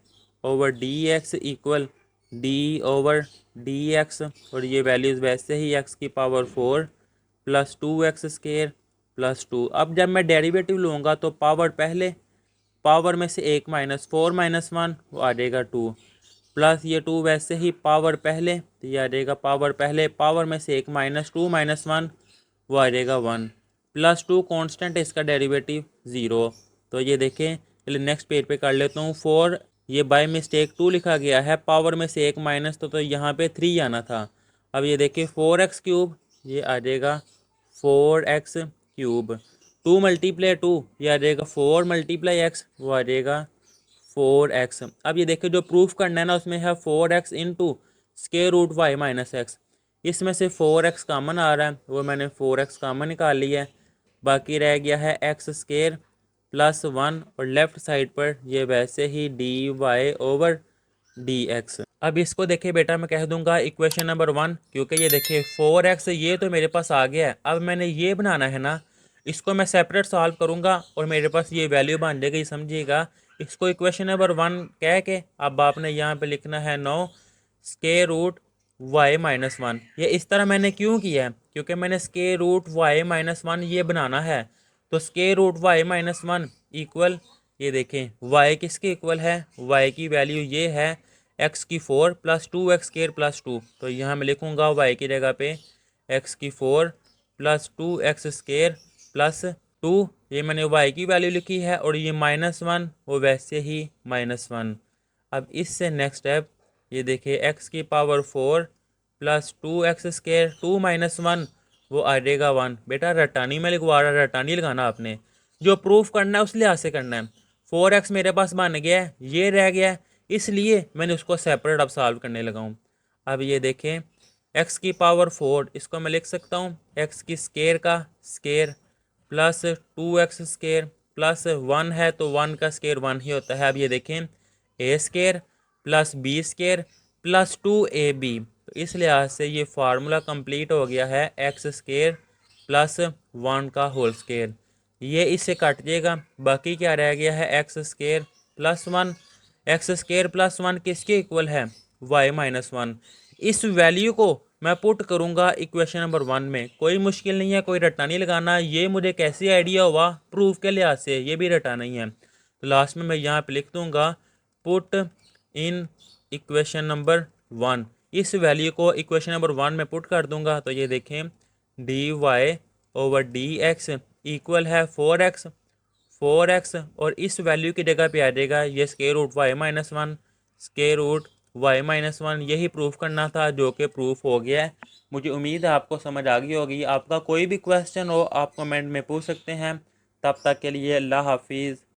over d x equal d over d x, और ये वैल्यूज़ वैसे ही x की power 4 plus 2x square plus 2। अब जब मैं डेरिवेटिव लूँगा तो पावर पहले, पावर में से एक माइनस 4 माइनस 1, वो आ जाएगा 2, प्लस ये 2 वैसे ही पावर पहले, तो ये आ जाएगा पावर पहले, पावर में से एक माइनस 2 माइनस 1, वो आ जाएगा 1, प्लस 2 कॉन्स्टेंट, इसका डेरिवेटिव 0। तो ये देखें, चलिए नेक्स्ट पेज पे कर लेता हूँ। 4, ये बाय मिस्टेक 2 लिखा गया है, पावर में से एक माइनस, तो यहाँ पे 3 आना था। अब ये देखिए 4x क्यूब, ये आ जाएगा 4x क्यूब, 2 मल्टीप्लाई 2, ये आ जाएगा 4 मल्टीप्लाई एक्स, वो आ जाएगा 4x। अब ये देखिए जो प्रूफ करना है ना, उसमें है 4x into square root y minus x, इसमें से 4x कॉमन आ रहा है, वो मैंने 4x कॉमन निकाल लिया है। बाकी रह गया है एक्स स्क्वायर प्लस 1, और लेफ्ट साइड पर ये वैसे ही d y over d x. अब इसको देखिए बेटा, मैं कह दूंगा इक्वेशन नंबर 1, क्योंकि ये देखिए 4x ये तो मेरे पास आ गया है। अब मैंने ये बनाना है ना, इसको मैं सेपरेट सॉल्व करूंगा और मेरे पास ये वैल्यू बन जाएगी, समझिएगा। इसको इक्वेशन नंबर 1 कह के अब आपने यहाँ पे लिखना है 9 स्क्वायर रूट वाई माइनस 1। ये इस तरह मैंने क्यों किया है, क्योंकि मैंने स्क्वायर रूट वाई माइनस 1 ये बनाना है। तो square root y minus 1 equal, ये देखें y किसके इक्वल है, y की वैल्यू ये है x की 4 प्लस 2x स्क्वायर प्लस 2। तो यहाँ मैं लिखूँगा y की जगह पे x की 4 प्लस 2x स्क्वायर प्लस 2, ये मैंने y की वैल्यू लिखी है, और ये -1 वो वैसे ही -1। अब इससे नेक्स्ट स्टेप, ये देखिए x की पावर 4 प्लस 2x स्क्वायर, 2 -1 वो आ जाएगा 1। बेटा रटानी में लिखवा रहा, रटानी लगाना आपने, जो प्रूफ करना है उस लिहाज से करना है। 4x मेरे पास बन गया है, ये रह गया है, इसलिए मैंने उसको सेपरेट अब सॉल्व करने लगा हूँ। अब ये देखें x की पावर 4, इसको मैं लिख सकता हूँ x की स्क्वायर का square plus 2x square plus 1 है, तो 1 का स्क्वायर 1 ही होता है। अब ये देखें a square plus b square plus 2ab, तो इस लिहाज से ये फार्मूला कंप्लीट हो गया है x स्क्वायर प्लस 1 का होल स्क्वायर। ये इससे कट जाएगा, बाकी क्या रह गया है x square plus 1। X square plus 1 किसके इक्वल है, वाई माइनस 1। इस वैल्यू को मैं पुट करूंगा इक्वेशन नंबर 1 में, कोई मुश्किल नहीं है, कोई रट्टा नहीं लगाना। ये मुझे कैसे आइडिया हुआ प्रूफ के लिहाज से, ये भी रटा नहीं है। तो लास्ट में मैं यहाँ पे लिख दूंगा पुट इन इक्वेशन नंबर 1, इस वैल्यू को इक्वेशन नंबर 1 में पुट कर दूंगा। तो ये देखें d y over d x equal है 4x, और इस वैल्यू की जगह पे आ जाएगा ये square root y minus 1, square root y minus 1। यही प्रूफ करना था, जो कि प्रूफ हो गया है। मुझे उम्मीद है आपको समझ आ गई होगी। आपका कोई भी क्वेश्चन हो आप कमेंट में पूछ सकते हैं। तब तक के लिए अल्लाह हाफिज़।